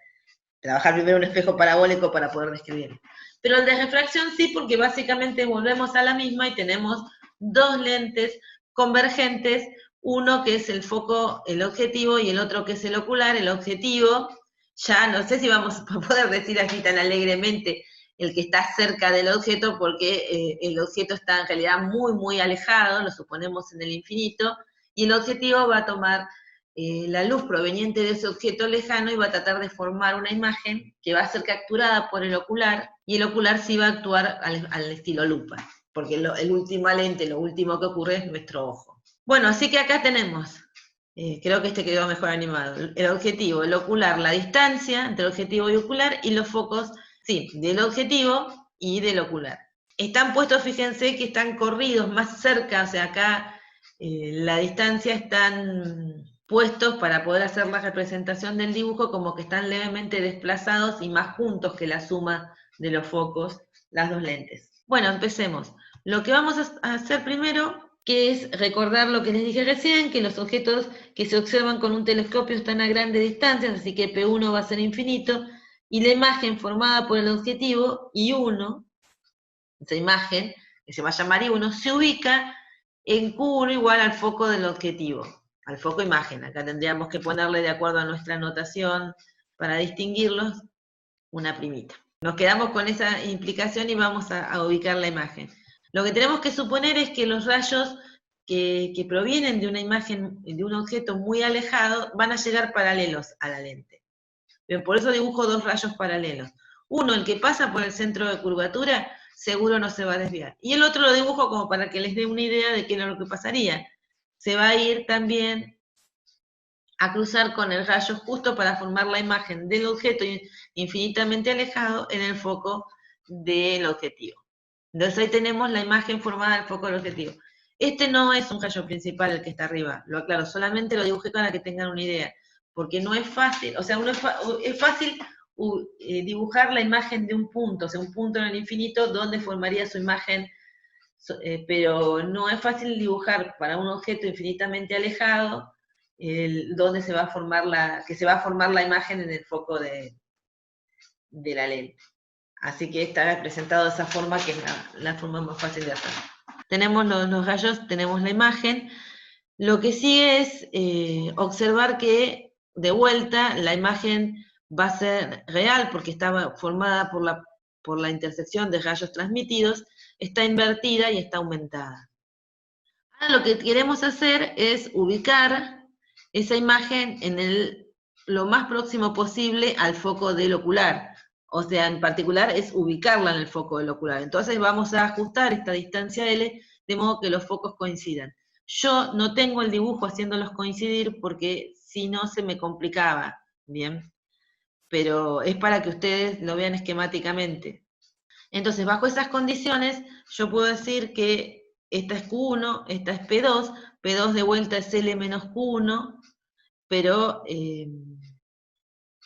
trabajar primero un espejo parabólico para poder describirlo. Pero el de refracción sí, porque básicamente volvemos a la misma y tenemos dos lentes convergentes, uno que es el foco, el objetivo, y el otro que es el ocular. El objetivo, ya no sé si vamos a poder decir así tan alegremente el que está cerca del objeto, porque el objeto está en realidad muy, muy alejado, lo suponemos en el infinito, y el objetivo va a tomar la luz proveniente de ese objeto lejano y va a tratar de formar una imagen que va a ser capturada por el ocular, y el ocular sí va a actuar al estilo lupa, porque el último lente, lo último que ocurre es nuestro ojo. Bueno, así que acá tenemos, creo que este quedó mejor animado, el objetivo, el ocular, la distancia entre el objetivo y ocular, y los focos, sí, del objetivo y del ocular. Están puestos, fíjense que están corridos más cerca, o sea, acá la distancia están puestos para poder hacer la representación del dibujo como que están levemente desplazados y más juntos que la suma de los focos, las dos lentes. Bueno, empecemos. Lo que vamos a hacer primero, que es recordar lo que les dije recién, que los objetos que se observan con un telescopio están a grandes distancias, así que P1 va a ser infinito, y la imagen formada por el objetivo, I1, esa imagen, que se va a llamar I1, se ubica en Q1 igual al foco del objetivo. al foco imagen. Acá tendríamos que ponerle, de acuerdo a nuestra notación, para distinguirlos, una primita. Nos quedamos con esa implicación y vamos a ubicar la imagen. Lo que tenemos que suponer es que los rayos que provienen de una imagen, de un objeto muy alejado, van a llegar paralelos a la lente. Bien, por eso dibujo dos rayos paralelos. Uno, el que pasa por el centro de curvatura, seguro no se va a desviar. Y el otro lo dibujo como para que les dé una idea de qué es lo que pasaría. Se va a ir también a cruzar con el rayo justo para formar la imagen del objeto infinitamente alejado en el foco del objetivo. Entonces ahí tenemos la imagen formada del foco del objetivo. Este no es un rayo principal el que está arriba, lo aclaro, solamente lo dibujé para que tengan una idea, porque no es fácil, o sea, es fácil dibujar la imagen de un punto, o sea, un punto en el infinito donde formaría su imagen, pero no es fácil dibujar para un objeto infinitamente alejado donde se va a formar la imagen en el foco de la lente. Así que está representado de esa forma, que es la forma más fácil de hacer. Tenemos los rayos, tenemos la imagen. Lo que sigue es observar que, de vuelta, la imagen va a ser real, porque está formada por la intersección de rayos transmitidos, está invertida y está aumentada. Ahora lo que queremos hacer es ubicar esa imagen en lo más próximo posible al foco del ocular. O sea, en particular es ubicarla en el foco del ocular. Entonces vamos a ajustar esta distancia L de modo que los focos coincidan. Yo no tengo el dibujo haciéndolos coincidir porque si no se me complicaba, ¿bien? Pero es para que ustedes lo vean esquemáticamente. Entonces, bajo esas condiciones, yo puedo decir que esta es Q1, esta es P2, P2 de vuelta es L menos Q1, pero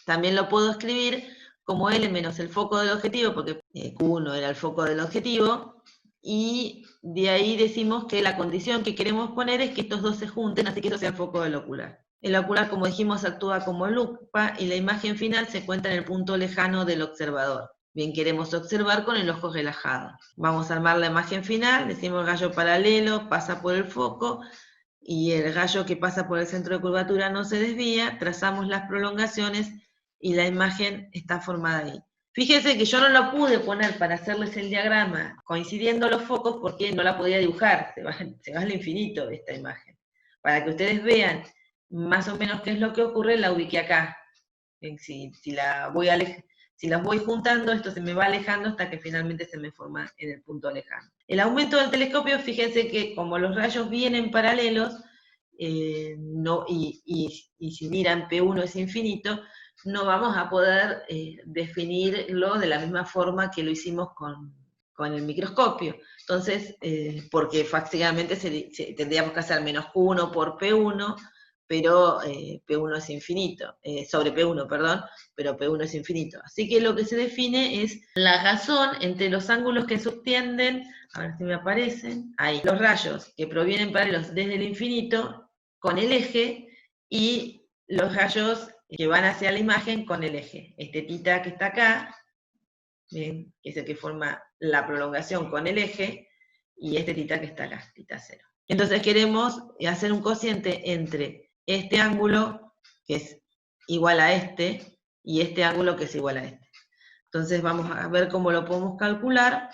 también lo puedo escribir como L menos el foco del objetivo, porque Q1 era el foco del objetivo, y de ahí decimos que la condición que queremos poner es que estos dos se junten, así que eso sea el foco del ocular. El ocular, como dijimos, actúa como lupa, y la imagen final se encuentra en el punto lejano del observador. Bien, queremos observar con el ojo relajado. Vamos a armar la imagen final, decimos rayo paralelo, pasa por el foco, y el rayo que pasa por el centro de curvatura no se desvía, trazamos las prolongaciones, y la imagen está formada ahí. Fíjense que yo no la pude poner para hacerles el diagrama coincidiendo los focos porque no la podía dibujar, se va al infinito esta imagen. Para que ustedes vean más o menos qué es lo que ocurre, la ubiqué acá. Si las voy juntando, esto se me va alejando hasta que finalmente se me forma en el punto lejano. El aumento del telescopio, fíjense que como los rayos vienen paralelos, y si miran P1 es infinito, no vamos a poder definirlo de la misma forma que lo hicimos con el microscopio. Entonces, porque prácticamente tendríamos que hacer menos Q1 por P1, pero P1 es infinito, sobre P1, perdón, pero P1 es infinito. Así que lo que se define es la razón entre los ángulos que subtienden, a ver si me aparecen, ahí, los rayos que provienen paralelos desde el infinito con el eje, y los rayos que van hacia la imagen con el eje. Este tita que está acá, ¿bien? Que es el que forma la prolongación con el eje, y este tita que está acá, tita 0. Entonces queremos hacer un cociente entre este ángulo, que es igual a este, y este ángulo que es igual a este. Entonces vamos a ver cómo lo podemos calcular,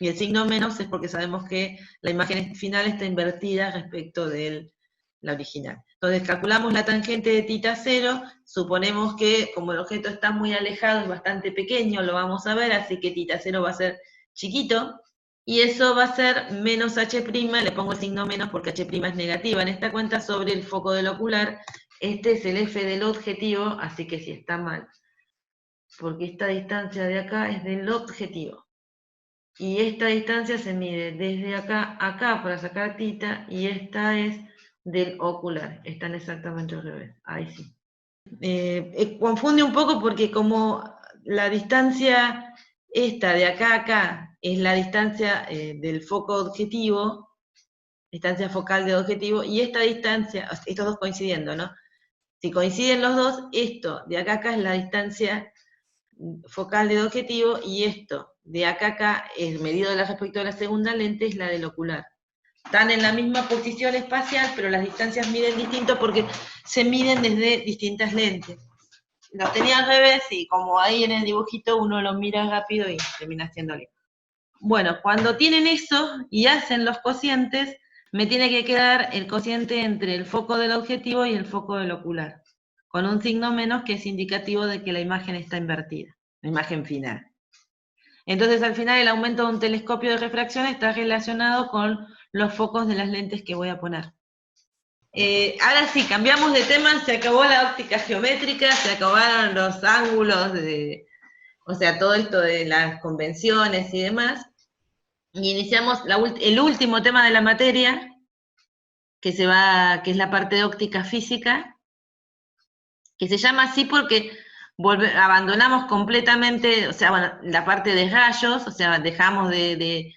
y el signo menos es porque sabemos que la imagen final está invertida respecto de la original. Entonces calculamos la tangente de tita 0, suponemos que como el objeto está muy alejado, es bastante pequeño, lo vamos a ver, así que tita 0 va a ser chiquito, y eso va a ser menos h', le pongo el signo menos porque h' es negativa en esta cuenta, sobre el foco del ocular. Este es el f del objetivo, así que sí está mal, porque esta distancia de acá es del objetivo. Y esta distancia se mide desde acá a acá para sacar tita, y esta es del ocular. Están exactamente al revés. Ahí sí. Confunde un poco porque como la distancia esta de acá a acá es la distancia del foco objetivo, distancia focal de objetivo, y esta distancia, estos dos coincidiendo, ¿no? Si coinciden los dos, esto de acá a acá es la distancia focal del objetivo, y esto de acá a acá, medido respecto a la segunda lente, es la del ocular. están en la misma posición espacial, pero las distancias miden distinto porque se miden desde distintas lentes. Los tenía al revés y como ahí en el dibujito uno lo mira rápido y termina haciéndole. Bueno, cuando tienen eso y hacen los cocientes, me tiene que quedar el cociente entre el foco del objetivo y el foco del ocular, con un signo menos que es indicativo de que la imagen está invertida, la imagen final. Entonces, al final, el aumento de un telescopio de refracción está relacionado con los focos de las lentes que voy a poner. Ahora sí, cambiamos de tema, se acabó la óptica geométrica, se acabaron los ángulos, o sea, todo esto de las convenciones y demás, y iniciamos el último tema de la materia, que es la parte de óptica física, que se llama así porque abandonamos completamente, o sea, bueno, la parte de rayos, o sea, dejamos de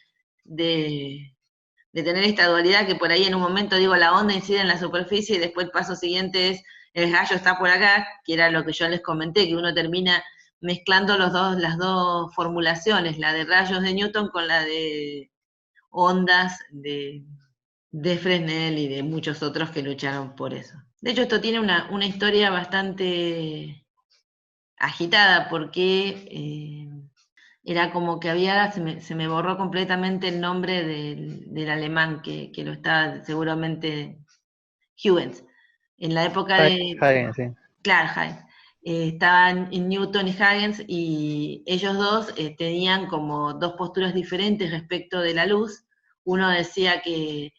tener esta dualidad que por ahí en un momento digo la onda incide en la superficie y después el paso siguiente es el rayo está por acá, que era lo que yo les comenté, que uno termina mezclando las dos formulaciones, la de rayos de Newton con la de ondas de Fresnel y de muchos otros que lucharon por eso. De hecho, esto tiene una historia bastante agitada porque era como que se me borró completamente el nombre del alemán que lo estaba seguramente, Huygens. En la época de... Hagen, sí. Claro, Huygens. Estaban Newton y Huygens y ellos dos tenían como dos posturas diferentes respecto de la luz. Uno decía que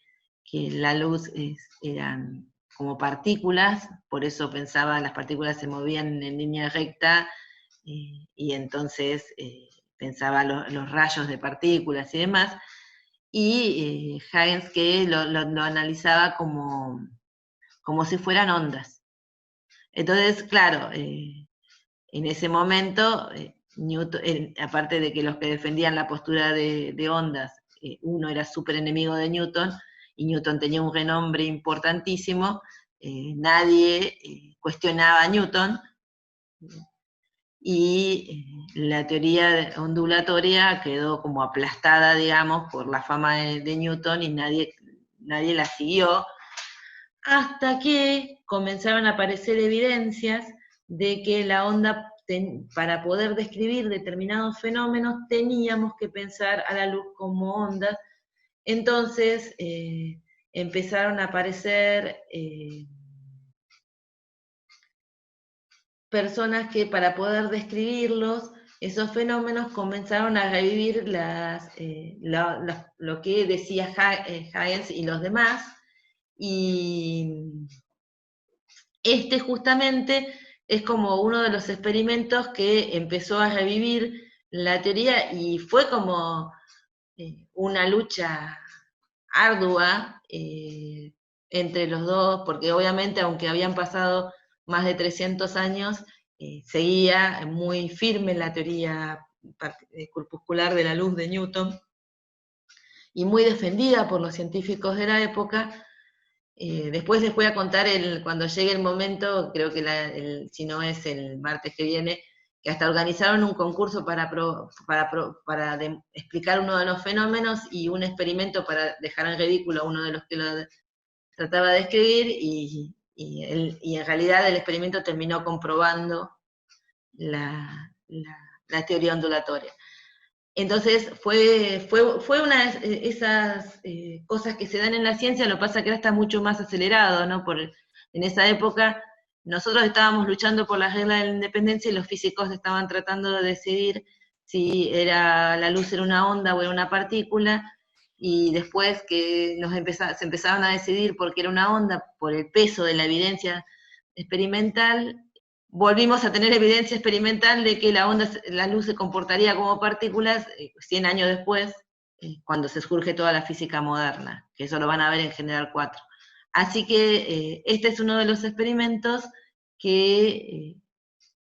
la luz eran como partículas, por eso pensaba las partículas se movían en línea recta y entonces pensaba los rayos de partículas y demás, y Huygens que lo analizaba como si fueran ondas. Entonces, claro, en ese momento, Newton, aparte de que los que defendían la postura de ondas, uno era súper enemigo de Newton, y Newton tenía un renombre importantísimo, nadie cuestionaba a Newton, y la teoría ondulatoria quedó como aplastada, digamos, por la fama de Newton, y nadie la siguió, hasta que comenzaron a aparecer evidencias de que la onda, para poder describir determinados fenómenos, teníamos que pensar a la luz como ondas. Entonces empezaron a aparecer personas que para poder describirlos, esos fenómenos, comenzaron a revivir lo que decía Huygens y los demás, y este justamente es como uno de los experimentos que empezó a revivir la teoría y fue como una lucha ardua entre los dos, porque obviamente aunque habían pasado más de 300 años, seguía muy firme la teoría corpuscular de la luz de Newton y muy defendida por los científicos de la época. Después les voy a contar cuando llegue el momento, creo que si no es el martes que viene, que hasta organizaron un concurso para explicar uno de los fenómenos y un experimento para dejar en ridículo a uno de los que lo trataba de escribir, y en realidad el experimento terminó comprobando la teoría ondulatoria. Entonces fue una de esas cosas que se dan en la ciencia, lo que pasa que ahora está mucho más acelerado, ¿no? En esa época nosotros estábamos luchando por las reglas de la independencia y los físicos estaban tratando de decidir si la luz era una onda o era una partícula, y después que se empezaron a decidir por qué era una onda, por el peso de la evidencia experimental, volvimos a tener evidencia experimental de que la luz se comportaría como partículas 100 años después, cuando se surge toda la física moderna, que eso lo van a ver en General 4. Así que este es uno de los experimentos que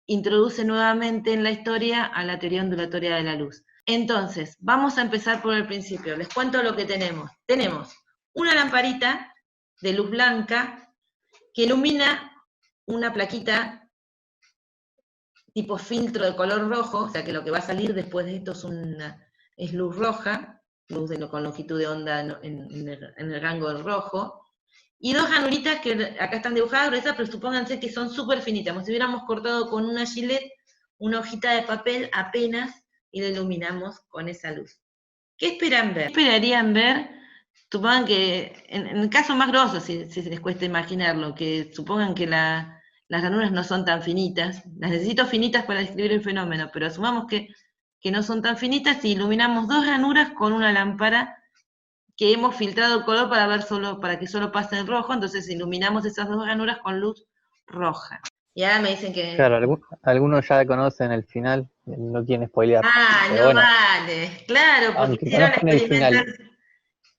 introduce nuevamente en la historia a la teoría ondulatoria de la luz. Entonces, vamos a empezar por el principio. Les cuento lo que tenemos. Tenemos una lamparita de luz blanca que ilumina una plaquita tipo filtro de color rojo, o sea que lo que va a salir después de esto es luz roja, luz con longitud de onda en el rango del rojo, y 2 ranuritas que acá están dibujadas gruesas, pero supónganse que son súper finitas, como si hubiéramos cortado con una gilet una hojita de papel apenas, y la iluminamos con esa luz. ¿Qué esperan ver? ¿Qué esperarían ver? Supongan que, en el caso más grosso, si les cuesta imaginarlo, que supongan que las ranuras no son tan finitas, las necesito finitas para describir el fenómeno, pero asumamos que no son tan finitas, y iluminamos 2 ranuras con una lámpara que hemos filtrado el color para que solo pase el rojo, entonces iluminamos esas 2 ranuras con luz roja. Y ahora me dicen que... Claro, algunos ya conocen el final, no quieren spoilear. Ah, Pero no bueno, vale, claro, porque aunque conozcan el final,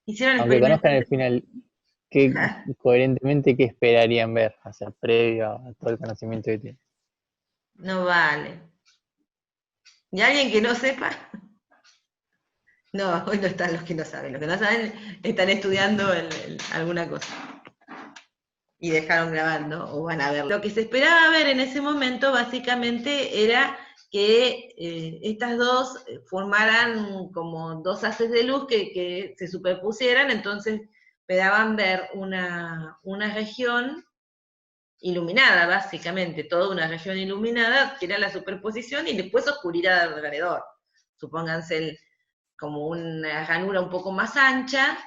hicieron la aunque conozcan el experimentación. final, ¿qué, coherentemente, qué esperarían ver? O sea, previo a todo el conocimiento que tienen. No vale. ¿Y alguien que no sepa? No, hoy no están los que no saben. Los que no saben están estudiando alguna cosa. Y dejaron grabando, o van a verlo. Lo que se esperaba ver en ese momento, básicamente, era que estas dos formaran como 2 haces de luz que se superpusieran, entonces esperaban ver una región iluminada, básicamente, toda una región iluminada, que era la superposición, y después oscuridad alrededor. Supónganse como una ranura un poco más ancha,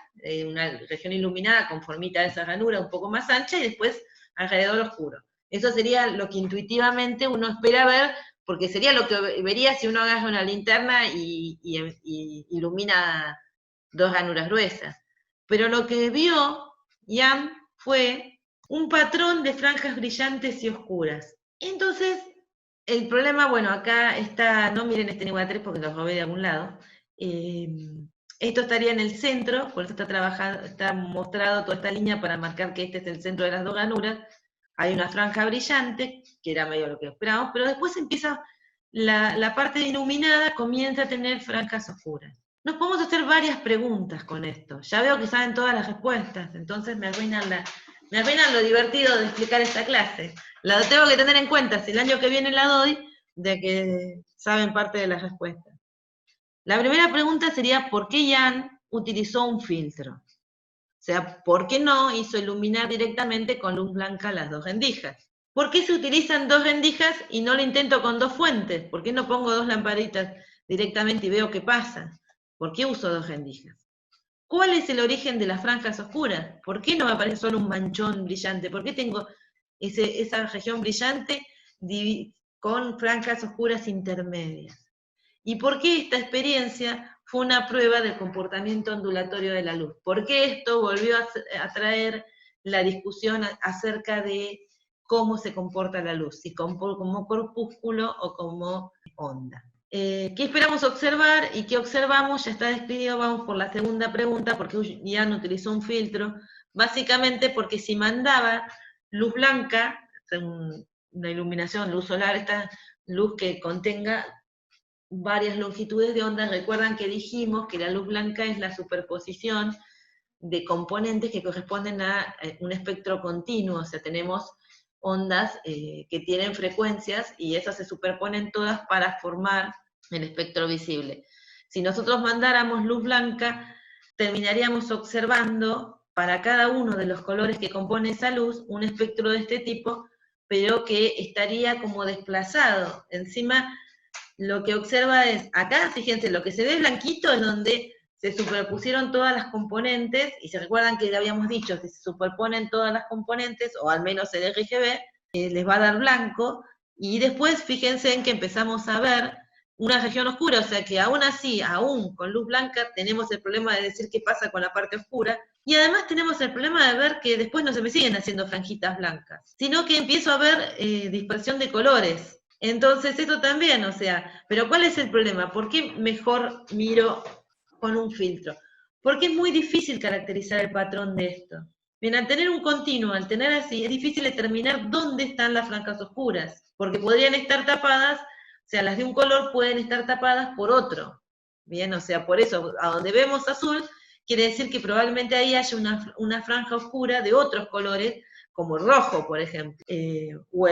una región iluminada con formita de esa ranura un poco más ancha, y después alrededor oscuro. Eso sería lo que intuitivamente uno espera ver, porque sería lo que vería si uno agarra una linterna y ilumina 2 ranuras gruesas. Pero lo que vio Ian fue un patrón de franjas brillantes y oscuras. Entonces, el problema, bueno, acá está, no miren este Niwa 3 porque lo robé de algún lado. Esto estaría en el centro, por eso está mostrado toda esta línea para marcar que este es el centro de las 2 ranuras. Hay una franja brillante, que era medio lo que esperábamos, pero después empieza la parte iluminada, comienza a tener franjas oscuras. Nos podemos hacer varias preguntas con esto. Ya veo que saben todas las respuestas, entonces me arruinan lo divertido de explicar esta clase. La tengo que tener en cuenta, si el año que viene la doy, de que saben parte de las respuestas. La primera pregunta sería, ¿por qué Ian utilizó un filtro? O sea, ¿por qué no hizo iluminar directamente con luz blanca las 2 rendijas? ¿Por qué se utilizan 2 rendijas y no lo intento con 2 fuentes? ¿Por qué no pongo 2 lamparitas directamente y veo qué pasa? ¿Por qué uso 2 rendijas? ¿Cuál es el origen de las franjas oscuras? ¿Por qué no me aparece solo un manchón brillante? ¿Por qué tengo esa región brillante con franjas oscuras intermedias? ¿Y por qué esta experiencia fue una prueba del comportamiento ondulatorio de la luz? ¿Por qué esto volvió a traer la discusión acerca de cómo se comporta la luz? Si como corpúsculo o como onda. ¿Qué esperamos observar y qué observamos? Ya está descrito, vamos por la segunda pregunta, porque Ian utilizó un filtro, básicamente porque si mandaba luz blanca, una iluminación, luz solar, esta luz que contenga varias longitudes de onda, recuerdan que dijimos que la luz blanca es la superposición de componentes que corresponden a un espectro continuo, o sea, tenemos ondas que tienen frecuencias y esas se superponen todas para formar el espectro visible. Si nosotros mandáramos luz blanca, terminaríamos observando para cada uno de los colores que compone esa luz un espectro de este tipo, pero que estaría como desplazado. Encima, lo que observa es, acá, fíjense, lo que se ve blanquito es donde se superpusieron todas las componentes, y se recuerdan que ya habíamos dicho que se superponen todas las componentes, o al menos el RGB, les va a dar blanco, y después fíjense en que empezamos a ver una región oscura, o sea que aún así, aún con luz blanca, tenemos el problema de decir qué pasa con la parte oscura, y además tenemos el problema de ver que después no se me siguen haciendo franjitas blancas, sino que empiezo a ver dispersión de colores. Entonces eso también, o sea, pero ¿cuál es el problema? ¿Por qué mejor miro con un filtro? Porque es muy difícil caracterizar el patrón de esto. Bien, al tener un continuo, al tener así, es difícil determinar dónde están las franjas oscuras, porque podrían estar tapadas, o sea, las de un color pueden estar tapadas por otro. Bien, o sea, por eso, a donde vemos azul, quiere decir que probablemente ahí haya una franja oscura de otros colores, como el rojo, por ejemplo, o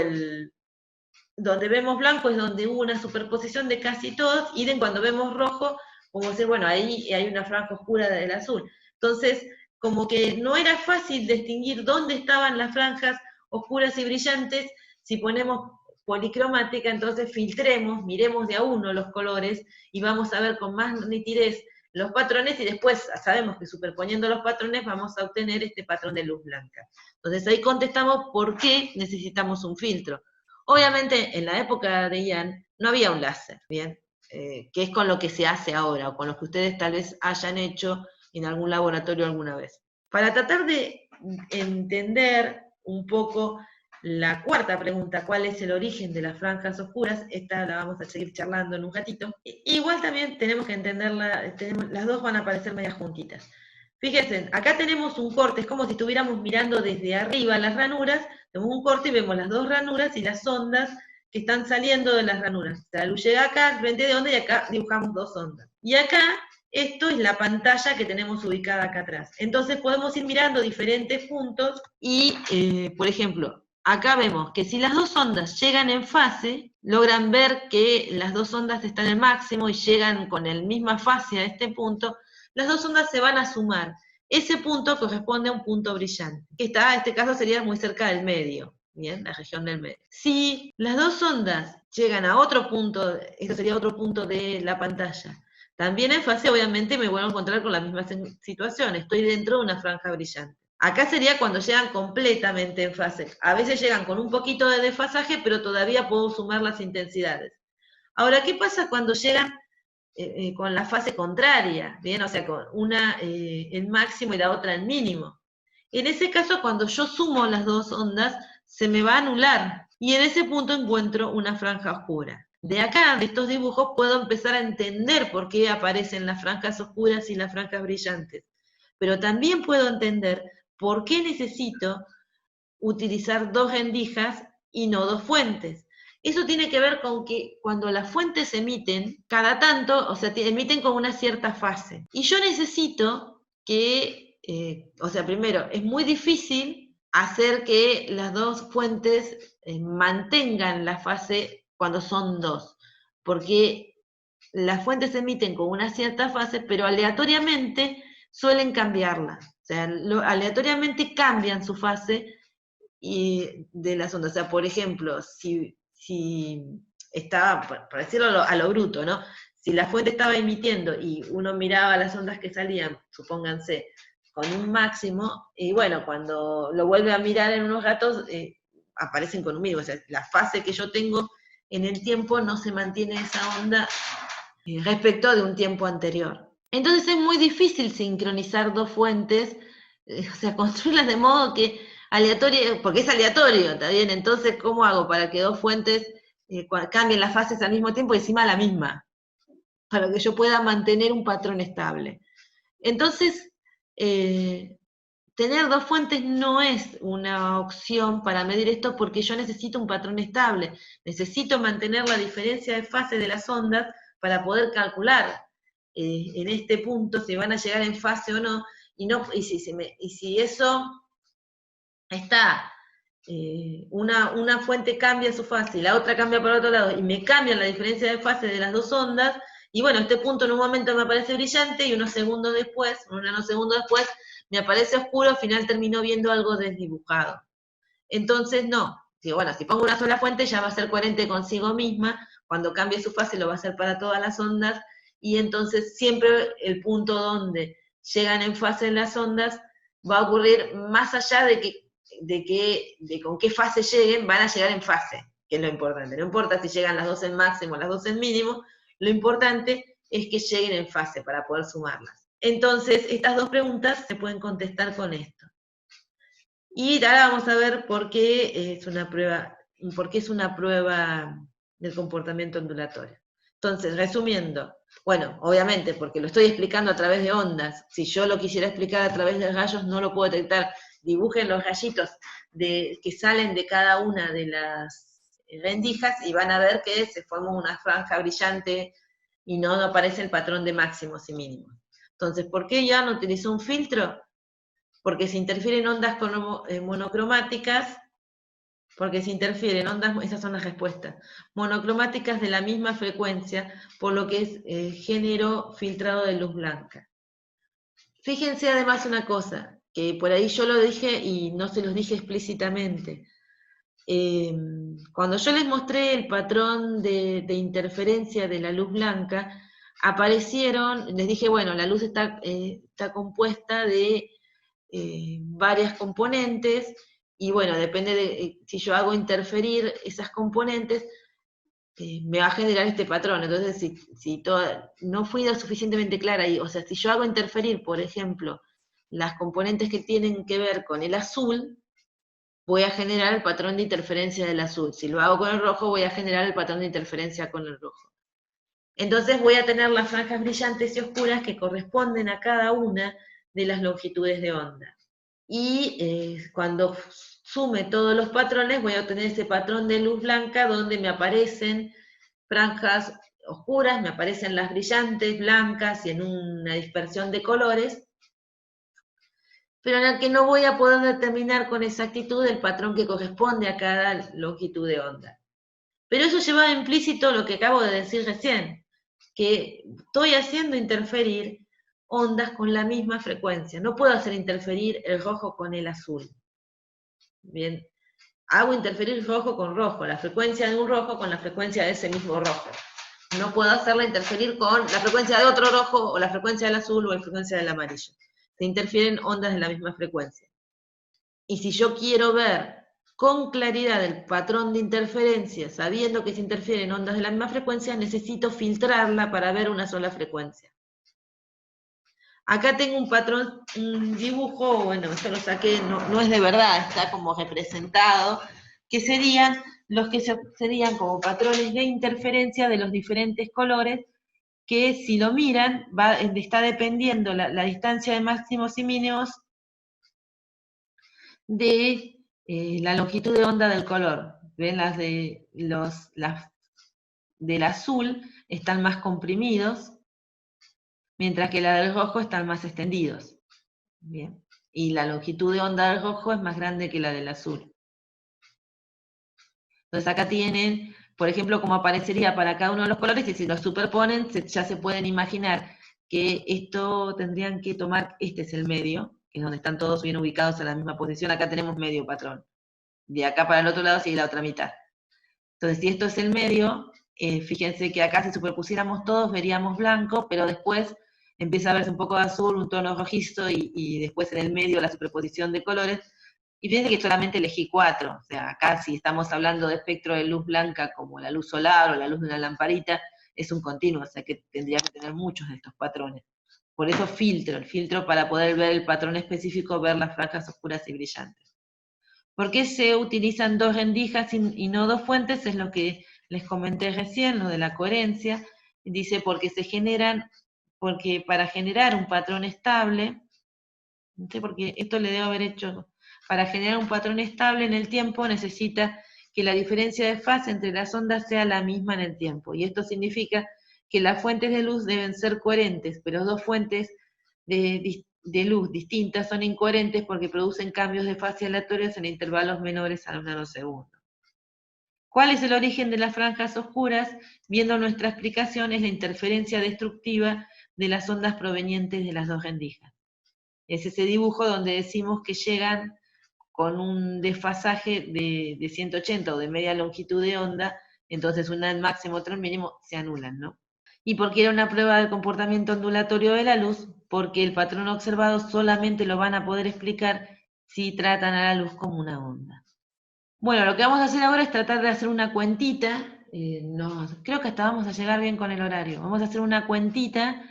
donde vemos blanco es donde hubo una superposición de casi todos, y cuando vemos rojo, como decir, bueno, ahí hay una franja oscura del azul. Entonces, como que no era fácil distinguir dónde estaban las franjas oscuras y brillantes. Si ponemos policromática, entonces filtremos, miremos de a uno los colores y vamos a ver con más nitidez los patrones, y después sabemos que superponiendo los patrones vamos a obtener este patrón de luz blanca. Entonces ahí contestamos por qué necesitamos un filtro. Obviamente en la época de Ian no había un láser, ¿bien? Que es con lo que se hace ahora, o con lo que ustedes tal vez hayan hecho en algún laboratorio alguna vez. Para tratar de entender un poco la cuarta pregunta, ¿cuál es el origen de las franjas oscuras? Esta la vamos a seguir charlando en un ratito. Igual también tenemos que entenderla, las dos van a aparecer medias juntitas. Fíjense, acá tenemos un corte, es como si estuviéramos mirando desde arriba las ranuras, tenemos un corte y vemos las dos ranuras y las ondas que están saliendo de las ranuras. O sea, la luz llega acá, al frente de onda, y acá dibujamos dos ondas. Y acá, esto es la pantalla que tenemos ubicada acá atrás. Entonces podemos ir mirando diferentes puntos y, por ejemplo, acá vemos que si las dos ondas llegan en fase, logran ver que las dos ondas están en máximo y llegan con la misma fase a este punto, las dos ondas se van a sumar. Ese punto corresponde a un punto brillante, que está, en este caso sería muy cerca del medio, ¿bien? La región del medio. Si las dos ondas llegan a otro punto, esto sería otro punto de la pantalla, también en fase, obviamente me vuelvo a encontrar con la misma situación, estoy dentro de una franja brillante. Acá sería cuando llegan completamente en fase. A veces llegan con un poquito de desfasaje, pero todavía puedo sumar las intensidades. Ahora, ¿qué pasa cuando llegan con la fase contraria? Bien, o sea, con una en máximo y la otra en mínimo. En ese caso, cuando yo sumo las dos ondas, se me va a anular. Y en ese punto encuentro una franja oscura. De acá, de estos dibujos, puedo empezar a entender por qué aparecen las franjas oscuras y las franjas brillantes. Pero también puedo entender por qué necesito utilizar dos rendijas y no dos fuentes. Eso tiene que ver con que cuando las fuentes emiten, cada tanto, o sea, emiten con una cierta fase. Y yo necesito que, o sea, primero, es muy difícil hacer que las dos fuentes mantengan la fase cuando son dos, porque las fuentes emiten con una cierta fase, pero aleatoriamente suelen cambiarla. O sea, aleatoriamente cambian su fase y de las ondas. O sea, por ejemplo, si estaba, por decirlo a lo bruto, ¿no? Si la fuente estaba emitiendo y uno miraba las ondas que salían, supónganse, con un máximo, y bueno, cuando lo vuelve a mirar en unos ratos, aparecen con un mínimo. O sea, la fase que yo tengo en el tiempo no se mantiene esa onda respecto de un tiempo anterior. Entonces es muy difícil sincronizar dos fuentes, o sea, construirlas de modo que aleatorio, porque es aleatorio, ¿está bien? Entonces, ¿cómo hago para que dos fuentes cambien las fases al mismo tiempo y encima la misma? Para que yo pueda mantener un patrón estable. Entonces, tener dos fuentes no es una opción para medir esto, porque yo necesito un patrón estable, necesito mantener la diferencia de fase de las ondas para poder calcular en este punto si van a llegar en fase o no, y si eso está, una fuente cambia su fase y la otra cambia por otro lado, y me cambian la diferencia de fase de las dos ondas, y bueno, este punto en un momento me aparece brillante, y unos segundos después, me aparece oscuro, al final termino viendo algo desdibujado. Entonces, no. Bueno, si pongo una sola fuente ya va a ser coherente consigo misma, cuando cambie su fase lo va a hacer para todas las ondas, y entonces siempre el punto donde llegan en fase las ondas va a ocurrir más allá de con qué fase lleguen, van a llegar en fase, que es lo importante. No importa si llegan las dos en máximo o las dos en mínimo, lo importante es que lleguen en fase para poder sumarlas. Entonces, estas dos preguntas se pueden contestar con esto. Y ahora vamos a ver por qué es una prueba del comportamiento ondulatorio. Entonces, resumiendo, bueno, obviamente, porque lo estoy explicando a través de ondas. Si yo lo quisiera explicar a través de rayos, no lo puedo detectar. Dibujen los rayitos que salen de cada una de las rendijas y van a ver que se forma una franja brillante y no aparece el patrón de máximos y mínimos. Entonces, ¿por qué ya no utilizó un filtro? Porque se interfieren ondas monocromáticas, porque si interfieren ondas, esas son las respuestas, monocromáticas de la misma frecuencia, por lo que es género filtrado de luz blanca. Fíjense además una cosa, que por ahí yo lo dije y no se los dije explícitamente. Cuando yo les mostré el patrón de interferencia de la luz blanca, aparecieron, les dije, bueno, la luz está compuesta de varias componentes, y bueno, depende de si yo hago interferir esas componentes, me va a generar este patrón. Entonces, si no fui lo suficientemente clara ahí, o sea, si yo hago interferir, por ejemplo, las componentes que tienen que ver con el azul, voy a generar el patrón de interferencia del azul. Si lo hago con el rojo, voy a generar el patrón de interferencia con el rojo. Entonces voy a tener las franjas brillantes y oscuras que corresponden a cada una de las longitudes de onda. Y cuando sume todos los patrones, voy a obtener ese patrón de luz blanca donde me aparecen franjas oscuras, me aparecen las brillantes, blancas y en una dispersión de colores, pero en el que no voy a poder determinar con exactitud el patrón que corresponde a cada longitud de onda. Pero eso lleva implícito lo que acabo de decir recién, que estoy haciendo interferir ondas con la misma frecuencia. No puedo hacer interferir el rojo con el azul. Bien, hago interferir rojo con rojo, la frecuencia de un rojo con la frecuencia de ese mismo rojo. No puedo hacerla interferir con la frecuencia de otro rojo, o la frecuencia del azul, o la frecuencia del amarillo. Se interfieren ondas de la misma frecuencia. Y si yo quiero ver con claridad el patrón de interferencia, sabiendo que se interfieren ondas de la misma frecuencia, necesito filtrarla para ver una sola frecuencia. Acá tengo un patrón, un dibujo, bueno, esto lo saqué, no es de verdad, está como representado, que serían los que serían como patrones de interferencia de los diferentes colores, que si lo miran, está dependiendo la distancia de máximos y mínimos de la longitud de onda del color. ¿Ven? Las del azul están más comprimidos, mientras que la del rojo están más extendidos. Bien. Y la longitud de onda del rojo es más grande que la del azul. Entonces acá tienen, por ejemplo, cómo aparecería para cada uno de los colores, y si los superponen, ya se pueden imaginar que esto tendrían que tomar, este es el medio, que es donde están todos bien ubicados en la misma posición. Acá tenemos medio patrón. De acá para el otro lado sigue la otra mitad. Entonces, si esto es el medio, fíjense que acá si superpusiéramos todos veríamos blanco, pero después empieza a verse un poco de azul, un tono rojizo, y después en el medio la superposición de colores. Y fíjense que solamente elegí 4, o sea, acá si estamos hablando de espectro de luz blanca como la luz solar o la luz de una lamparita, es un continuo, o sea que tendría que tener muchos de estos patrones. Por eso el filtro para poder ver el patrón específico, ver las franjas oscuras y brillantes. ¿Por qué se utilizan 2 rendijas y no 2 fuentes? Es lo que les comenté recién, lo de la coherencia. Dice porque para generar un patrón estable, no sé por qué esto le debo haber hecho, para generar un patrón estable en el tiempo necesita que la diferencia de fase entre las ondas sea la misma en el tiempo. Y esto significa que las fuentes de luz deben ser coherentes, pero 2 fuentes de luz distintas son incoherentes porque producen cambios de fase aleatorios en intervalos menores a los nanosegundos. ¿Cuál es el origen de las franjas oscuras? Viendo nuestra explicación, es la interferencia destructiva de las ondas provenientes de las 2 rendijas. Es ese dibujo donde decimos que llegan con un desfasaje de 180 o de media longitud de onda, entonces una en máximo, otra en mínimo, se anulan, ¿no? ¿Y por qué era una prueba del comportamiento ondulatorio de la luz? Porque el patrón observado solamente lo van a poder explicar si tratan a la luz como una onda. Bueno, lo que vamos a hacer ahora es tratar de hacer una cuentita, creo que hasta vamos a llegar bien con el horario, vamos a hacer una cuentita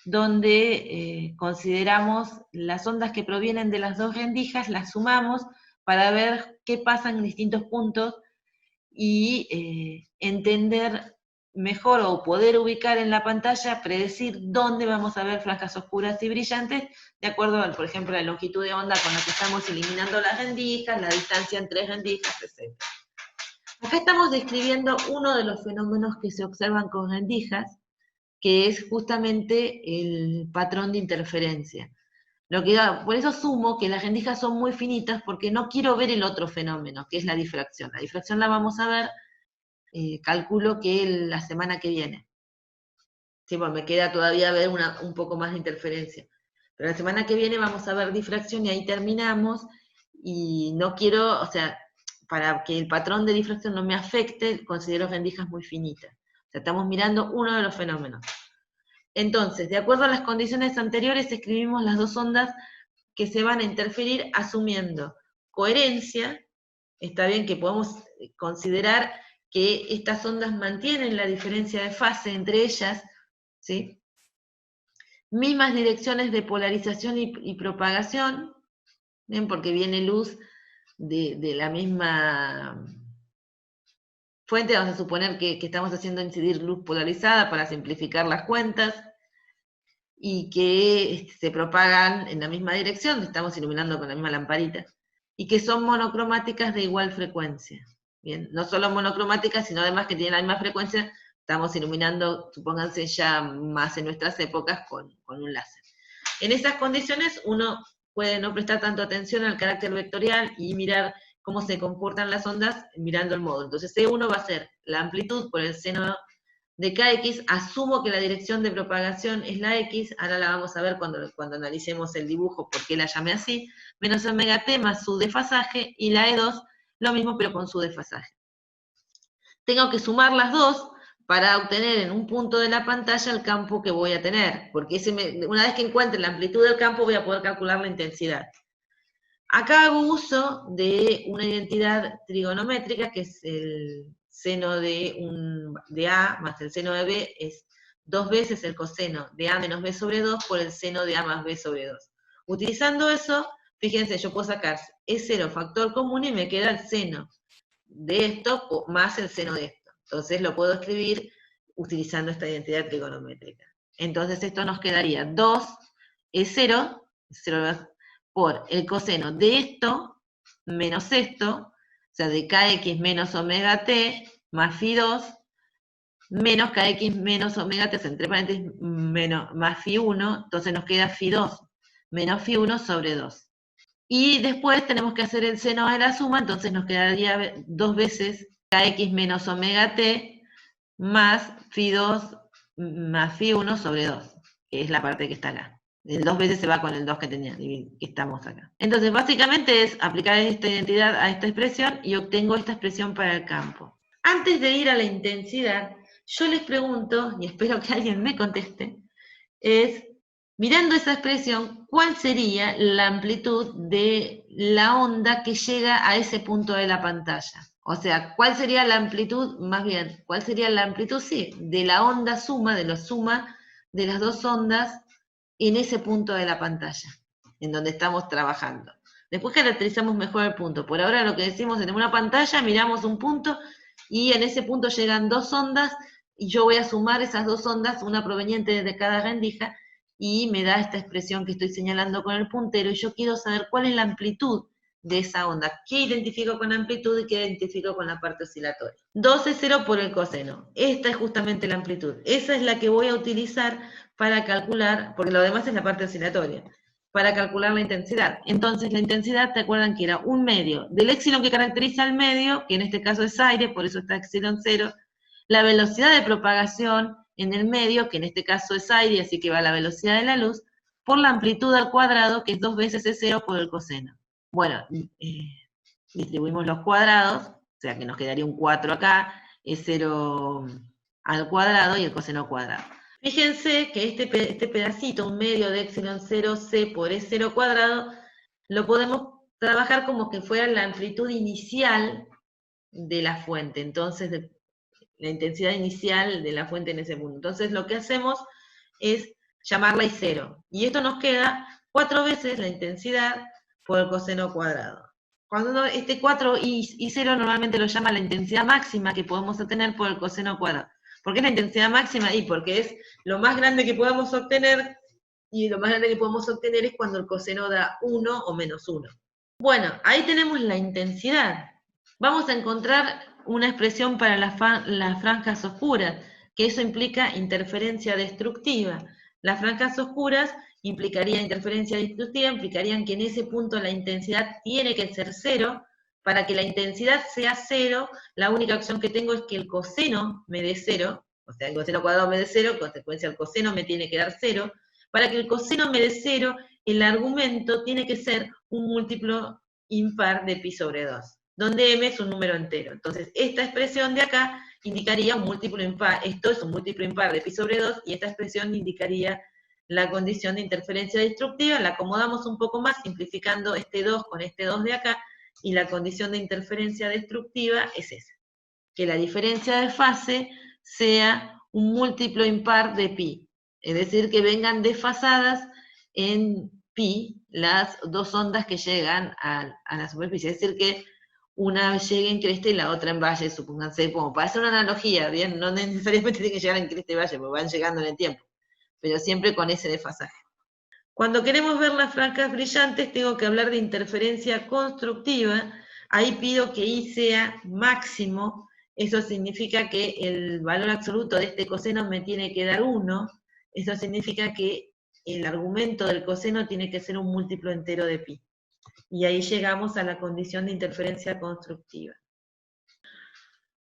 donde consideramos las ondas que provienen de las 2 rendijas, las sumamos para ver qué pasa en distintos puntos y entender mejor o poder ubicar en la pantalla, predecir dónde vamos a ver franjas oscuras y brillantes, de acuerdo, por ejemplo, a la longitud de onda con la que estamos eliminando las rendijas, la distancia entre rendijas, etc. Acá estamos describiendo uno de los fenómenos que se observan con rendijas, que es justamente el patrón de interferencia. Por eso asumo que las rendijas son muy finitas, porque no quiero ver el otro fenómeno, que es la difracción. La difracción la vamos a ver, calculo que la semana que viene. Sí, pues me queda todavía ver un poco más de interferencia. Pero la semana que viene vamos a ver difracción y ahí terminamos, y no quiero, o sea, para que el patrón de difracción no me afecte, considero rendijas muy finitas. O sea, estamos mirando uno de los fenómenos. Entonces, de acuerdo a las condiciones anteriores, escribimos las dos ondas que se van a interferir asumiendo coherencia. Está bien que podemos considerar que estas ondas mantienen la diferencia de fase entre ellas, ¿sí? Mismas direcciones de polarización y propagación, ¿bien? Porque viene luz de la misma fuente, vamos a suponer que estamos haciendo incidir luz polarizada para simplificar las cuentas, y que se propagan en la misma dirección, estamos iluminando con la misma lamparita, y que son monocromáticas de igual frecuencia. Bien, no solo monocromáticas, sino además que tienen la misma frecuencia, estamos iluminando, supónganse ya más en nuestras épocas, con un láser. En esas condiciones uno puede no prestar tanto atención al carácter vectorial y mirar cómo se comportan las ondas mirando el módulo. Entonces C1 va a ser la amplitud por el seno de kx, asumo que la dirección de propagación es la x, ahora la vamos a ver cuando analicemos el dibujo, porque la llamé así, menos omega t más su desfasaje, y la E2, lo mismo pero con su desfasaje. Tengo que sumar las dos para obtener en un punto de la pantalla el campo que voy a tener, porque una vez que encuentre la amplitud del campo voy a poder calcular la intensidad. Acá hago uso de una identidad trigonométrica, que es el seno de A más el seno de B, es 2 veces el coseno de A menos B sobre 2 por el seno de A más B sobre 2. Utilizando eso, fíjense, yo puedo sacar E0 factor común y me queda el seno de esto más el seno de esto. Entonces lo puedo escribir utilizando esta identidad trigonométrica. Entonces esto nos quedaría 2 E0, por el coseno de esto menos esto, o sea, de kx menos omega t más phi 2, menos kx menos omega t, entre paréntesis, más phi 1, entonces nos queda phi 2 menos phi 1 sobre 2. Y después tenemos que hacer el seno de la suma, entonces nos quedaría 2 veces kx menos omega t más phi 2 más phi 1 sobre 2, que es la parte que está acá. El 2 veces se va con el 2 que tenía, que estamos acá. Entonces, básicamente es aplicar esta identidad a esta expresión y obtengo esta expresión para el campo. Antes de ir a la intensidad, yo les pregunto, y espero que alguien me conteste, es, mirando esa expresión, ¿cuál sería la amplitud de la onda que llega a ese punto de la pantalla? O sea, ¿cuál sería la amplitud, más bien, cuál sería la amplitud, sí, de la onda suma, de la suma de las dos ondas en ese punto de la pantalla, en donde estamos trabajando? Después caracterizamos mejor el punto. Por ahora lo que decimos, en una pantalla miramos un punto y en ese punto llegan dos ondas y yo voy a sumar esas dos ondas, una proveniente de cada rendija, y me da esta expresión que estoy señalando con el puntero, y yo quiero saber cuál es la amplitud de esa onda. ¿Qué identifico con amplitud y qué identifico con la parte oscilatoria? 2E0 por el coseno. Esta es justamente la amplitud. Esa es la que voy a utilizar para calcular, porque lo demás es la parte oscilatoria, para calcular la intensidad. Entonces la intensidad, ¿te acuerdan que era un medio del épsilon que caracteriza al medio, que en este caso es aire, por eso está epsilon 0, la velocidad de propagación en el medio, que en este caso es aire, así que va a la velocidad de la luz, por la amplitud al cuadrado, que es 2 veces E0 por el coseno. Bueno, distribuimos los cuadrados, o sea que nos quedaría un 4 acá, E0 al cuadrado y el coseno cuadrado. Fíjense que este pedacito, un medio de epsilon 0c por E0 cuadrado, lo podemos trabajar como que fuera la amplitud inicial de la fuente, entonces la intensidad inicial de la fuente en ese punto. Entonces lo que hacemos es llamarla I0, y esto nos queda 4 veces la intensidad por el coseno cuadrado. Cuando este 4 y 0 normalmente lo llama la intensidad máxima que podemos obtener por el coseno cuadrado. ¿Por qué es la intensidad máxima? Y porque es lo más grande que podemos obtener, y lo más grande que podemos obtener es cuando el coseno da 1 o menos 1. Bueno, ahí tenemos la intensidad. Vamos a encontrar una expresión para las franjas oscuras, que eso implica interferencia destructiva. Las franjas oscuras implicaría interferencia destructiva, implicarían que en ese punto la intensidad tiene que ser 0. Para que la intensidad sea 0, la única opción que tengo es que el coseno me dé 0, o sea, el coseno cuadrado me dé 0, en consecuencia el coseno me tiene que dar 0. Para que el coseno me dé 0, el argumento tiene que ser un múltiplo impar de pi sobre 2, donde m es un número entero. Entonces, esta expresión de acá indicaría un múltiplo impar, esto es un múltiplo impar de pi sobre 2, y esta expresión indicaría la condición de interferencia destructiva. La acomodamos un poco más, simplificando este 2 con este 2 de acá, y la condición de interferencia destructiva es esa, que la diferencia de fase sea un múltiplo impar de pi, es decir, que vengan desfasadas en pi las dos ondas que llegan a la superficie, es decir, que una llegue en cresta y la otra en valle, supónganse, como para hacer una analogía, bien, no necesariamente tiene que llegar en cresta y valle, porque van llegando en el tiempo, pero siempre con ese desfasaje. Cuando queremos ver las franjas brillantes, tengo que hablar de interferencia constructiva. Ahí pido que I sea máximo. Eso significa que el valor absoluto de este coseno me tiene que dar 1. Eso significa que el argumento del coseno tiene que ser un múltiplo entero de pi. Y ahí llegamos a la condición de interferencia constructiva.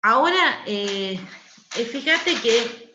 Ahora, fíjate que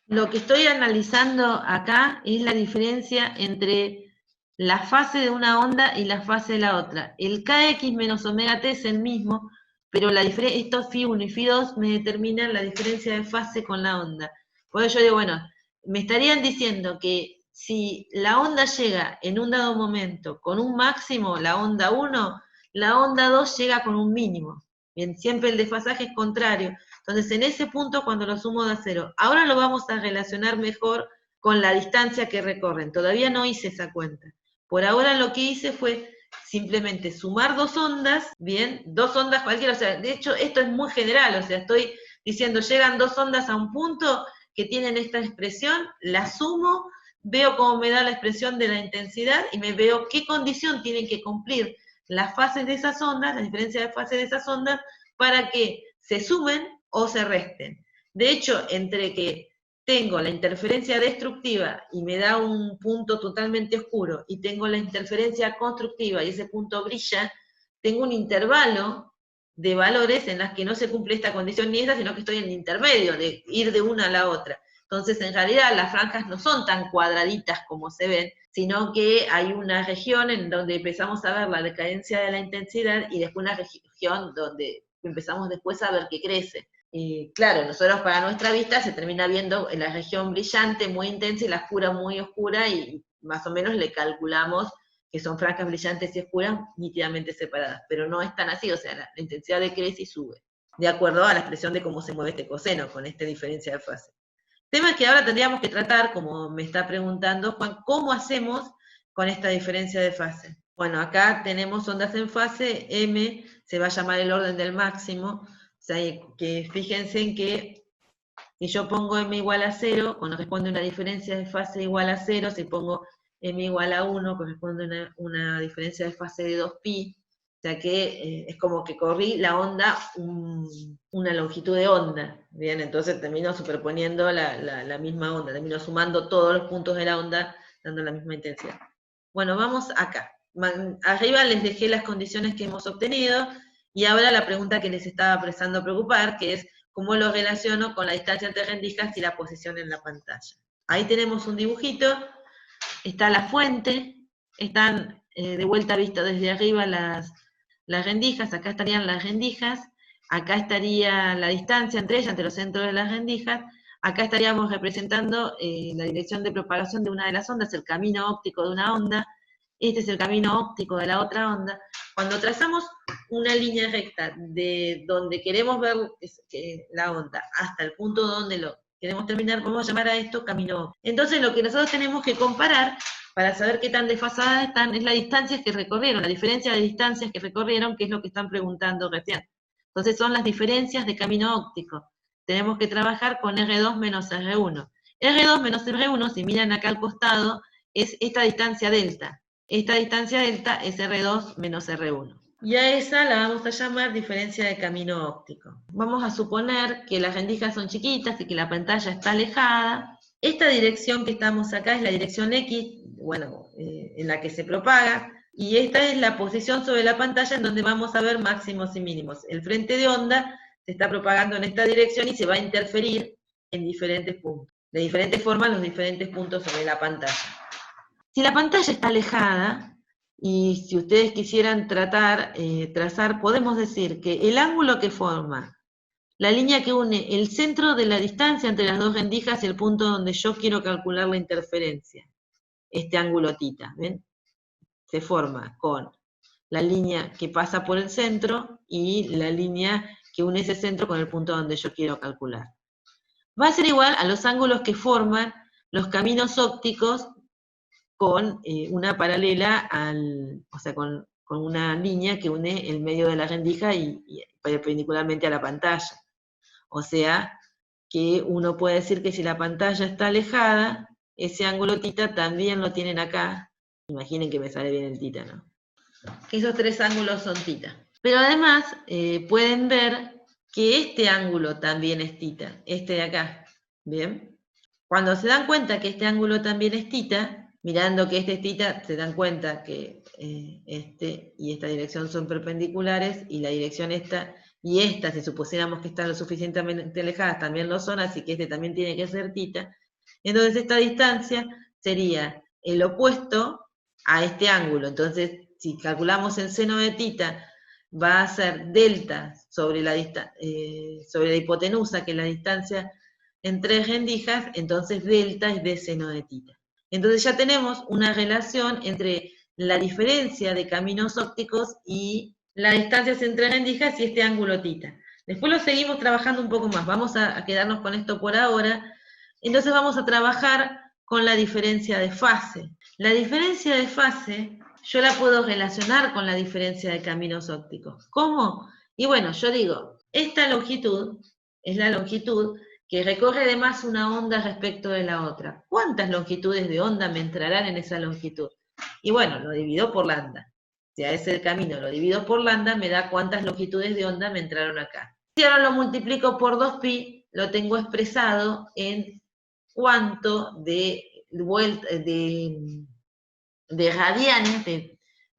lo que estoy analizando acá es la diferencia entre la fase de una onda y la fase de la otra. El kx menos omega t es el mismo, pero estos φ1 y φ2 me determinan la diferencia de fase con la onda. Por eso yo digo, bueno, me estarían diciendo que si la onda llega en un dado momento con un máximo, la onda 1, la onda 2 llega con un mínimo. Bien, siempre el desfasaje es contrario. Entonces, en ese punto, cuando lo sumo da 0. Ahora lo vamos a relacionar mejor con la distancia que recorren. Todavía no hice esa cuenta. Por ahora lo que hice fue simplemente sumar dos ondas, bien, dos ondas cualquiera, o sea, de hecho esto es muy general, o sea, estoy diciendo, llegan dos ondas a un punto que tienen esta expresión, la sumo, veo cómo me da la expresión de la intensidad y me veo qué condición tienen que cumplir las fases de esas ondas, la diferencia de fase de esas ondas, para que se sumen o se resten. De hecho, entre que tengo la interferencia destructiva y me da un punto totalmente oscuro, y tengo la interferencia constructiva y ese punto brilla, tengo un intervalo de valores en las que no se cumple esta condición ni esta, sino que estoy en el intermedio, de ir de una a la otra. Entonces, en realidad, las franjas no son tan cuadraditas como se ven, sino que hay una región en donde empezamos a ver la decadencia de la intensidad y después una región donde empezamos después a ver que crece. Claro, nosotros para nuestra vista se termina viendo en la región brillante muy intensa y la oscura muy oscura, y más o menos le calculamos que son franjas brillantes y oscuras nítidamente separadas, pero no es tan así, o sea, la intensidad decrece y sube, de acuerdo a la expresión de cómo se mueve este coseno, con esta diferencia de fase. Tema que ahora tendríamos que tratar, como me está preguntando Juan, ¿cómo hacemos con esta diferencia de fase? Bueno, acá tenemos ondas en fase, M se va a llamar el orden del máximo, o sea, que fíjense en que si yo pongo m igual a 0, corresponde a una diferencia de fase igual a 0, si pongo m igual a 1, corresponde a una diferencia de fase de 2pi, o sea que es como que corrí la onda una longitud de onda, bien, entonces termino superponiendo la misma onda, termino sumando todos los puntos de la onda, dando la misma intensidad. Bueno, vamos acá. Arriba les dejé las condiciones que hemos obtenido, y ahora la pregunta que les estaba empezando a preocupar, que es cómo lo relaciono con la distancia entre rendijas y la posición en la pantalla. Ahí tenemos un dibujito, está la fuente, están de vuelta vistas desde arriba las rendijas, acá estarían las rendijas, acá estaría la distancia entre ellas, entre los centros de las rendijas, acá estaríamos representando la dirección de propagación de una de las ondas, el camino óptico de una onda, este es el camino óptico de la otra onda. Cuando trazamos una línea recta de donde queremos ver la onda hasta el punto donde lo queremos terminar, vamos a llamar a esto camino óptico. Entonces lo que nosotros tenemos que comparar para saber qué tan desfasadas están es las distancias que recorrieron, la diferencia de distancias que recorrieron, que es lo que están preguntando recién. Entonces son las diferencias de camino óptico. Tenemos que trabajar con R2 menos R1. R2 menos R1, si miran acá al costado, es esta distancia delta. Esta distancia delta es R2 menos R1. Y a esa la vamos a llamar diferencia de camino óptico. Vamos a suponer que las rendijas son chiquitas y que la pantalla está alejada. Esta dirección que estamos acá es la dirección X, bueno, en la que se propaga, y esta es la posición sobre la pantalla en donde vamos a ver máximos y mínimos. El frente de onda se está propagando en esta dirección y se va a interferir en diferentes puntos, de diferentes formas los diferentes puntos sobre la pantalla. Si la pantalla está alejada, y si ustedes quisieran trazar, podemos decir que el ángulo que forma la línea que une el centro de la distancia entre las dos rendijas y el punto donde yo quiero calcular la interferencia, este ángulo tita, ¿ven? Se forma con la línea que pasa por el centro y la línea que une ese centro con el punto donde yo quiero calcular. Va a ser igual a los ángulos que forman los caminos ópticos con una paralela o sea, con una línea que une el medio de la rendija y perpendicularmente a la pantalla. O sea, que uno puede decir que si la pantalla está alejada, ese ángulo tita también lo tienen acá. Imaginen que me sale bien el tita, ¿no? Que esos tres ángulos son tita. Pero además, pueden ver que este ángulo también es tita, este de acá, ¿bien? Cuando se dan cuenta que este ángulo también es tita, mirando que este es tita, se dan cuenta que este y esta dirección son perpendiculares, y la dirección esta y esta, si supusiéramos que están lo suficientemente alejadas, también lo son, así que este también tiene que ser tita. Entonces esta distancia sería el opuesto a este ángulo. Entonces, si calculamos el seno de tita, va a ser delta sobre la hipotenusa, que es la distancia entre rendijas, entonces delta es de seno de tita. Entonces ya tenemos una relación entre la diferencia de caminos ópticos y las distancias entre rendijas y este ángulo tita. Después lo seguimos trabajando un poco más, vamos a quedarnos con esto por ahora. Entonces vamos a trabajar con la diferencia de fase. La diferencia de fase yo la puedo relacionar con la diferencia de caminos ópticos. ¿Cómo? Y bueno, yo digo, esta longitud es la longitud que recorre además una onda respecto de la otra. ¿Cuántas longitudes de onda me entrarán en esa longitud? Y bueno, lo divido por lambda. Si a ese camino lo divido por lambda, me da cuántas longitudes de onda me entraron acá. Si ahora lo multiplico por 2pi, lo tengo expresado en cuánto de radianes,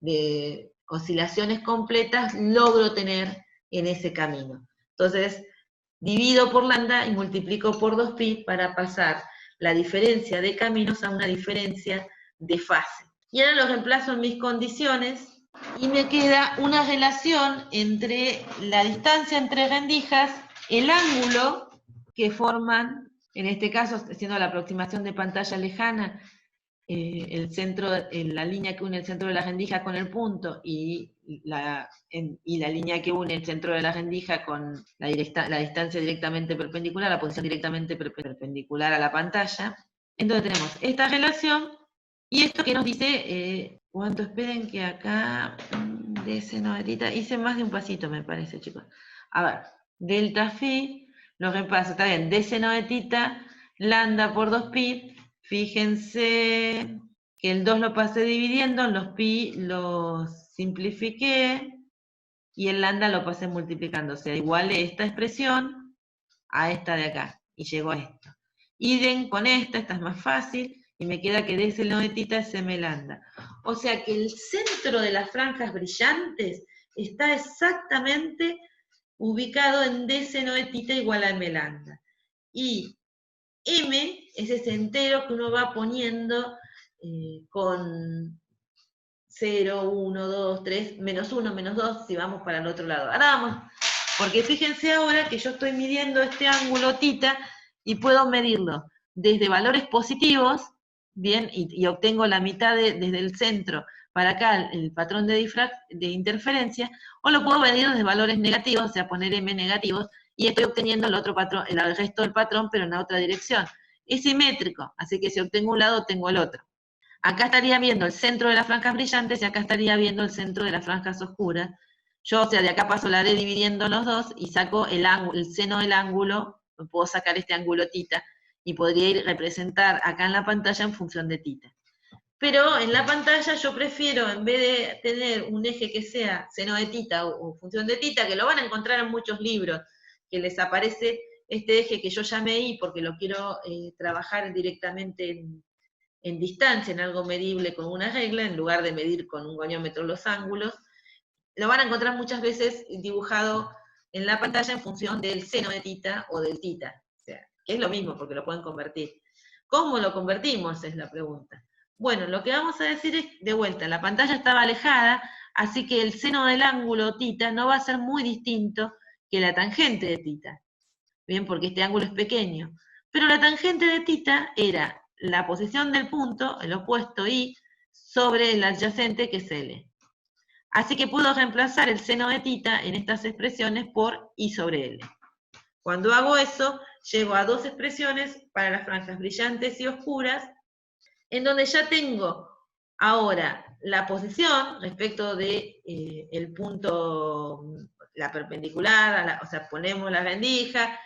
de oscilaciones completas, logro tener en ese camino. Entonces, divido por lambda y multiplico por 2pi para pasar la diferencia de caminos a una diferencia de fase. Y ahora lo reemplazo en mis condiciones y me queda una relación entre la distancia entre rendijas, el ángulo que forman, en este caso, haciendo la aproximación de pantalla lejana, el centro, la línea que une el centro de la rendija con el punto y la línea que une el centro de la rendija con la distancia directamente perpendicular, la posición directamente perpendicular a la pantalla. Entonces tenemos esta relación y esto que nos dice, ¿cuánto? Esperen que acá, de seno de tita, hice más de un pasito me parece, chicos. A ver, delta phi, lo repaso, está bien, de seno de tita, lambda por 2pi. Fíjense que el 2 lo pasé dividiendo, los pi los simplifiqué y el lambda lo pasé multiplicando. O sea, iguale esta expresión a esta de acá. Y llegó a esto. Idem con esta es más fácil, y me queda que de seno de tita es m lambda. O sea que el centro de las franjas brillantes está exactamente ubicado en d seno de tita igual a m lambda. Y m es ese entero que uno va poniendo con 0, 1, 2, 3, menos 1, menos 2, si vamos para el otro lado. Ahora vamos, porque fíjense ahora que yo estoy midiendo este ángulo tita y puedo medirlo desde valores positivos, bien, y obtengo la mitad desde el centro para acá el patrón de interferencia, o lo puedo medir desde valores negativos, o sea, poner m negativos, y estoy obteniendo el otro patrón, el resto del patrón, pero en la otra dirección. Es simétrico, así que si obtengo un lado, obtengo el otro. Acá estaría viendo el centro de las franjas brillantes y acá estaría viendo el centro de las franjas oscuras. Yo, o sea, de acá paso la D dividiendo los dos y saco el seno del ángulo, puedo sacar este ángulo tita, y podría representar acá en la pantalla en función de tita. Pero en la pantalla yo prefiero, en vez de tener un eje que sea seno de tita o función de tita, que lo van a encontrar en muchos libros, que les aparece este eje que yo llamé I porque lo quiero trabajar directamente en distancia, en algo medible con una regla, en lugar de medir con un goniómetro los ángulos, lo van a encontrar muchas veces dibujado en la pantalla en función del seno de tita o del tita, o sea, que es lo mismo porque lo pueden convertir. ¿Cómo lo convertimos? Es la pregunta. Bueno, lo que vamos a decir es, de vuelta, la pantalla estaba alejada, así que el seno del ángulo tita no va a ser muy distinto que la tangente de tita, bien, porque este ángulo es pequeño. Pero la tangente de tita era la posición del punto, el opuesto I, sobre el adyacente que es L. Así que puedo reemplazar el seno de tita en estas expresiones por I sobre L. Cuando hago eso, llego a dos expresiones para las franjas brillantes y oscuras, en donde ya tengo ahora la posición respecto de el punto, la perpendicular, o sea, ponemos la rendija,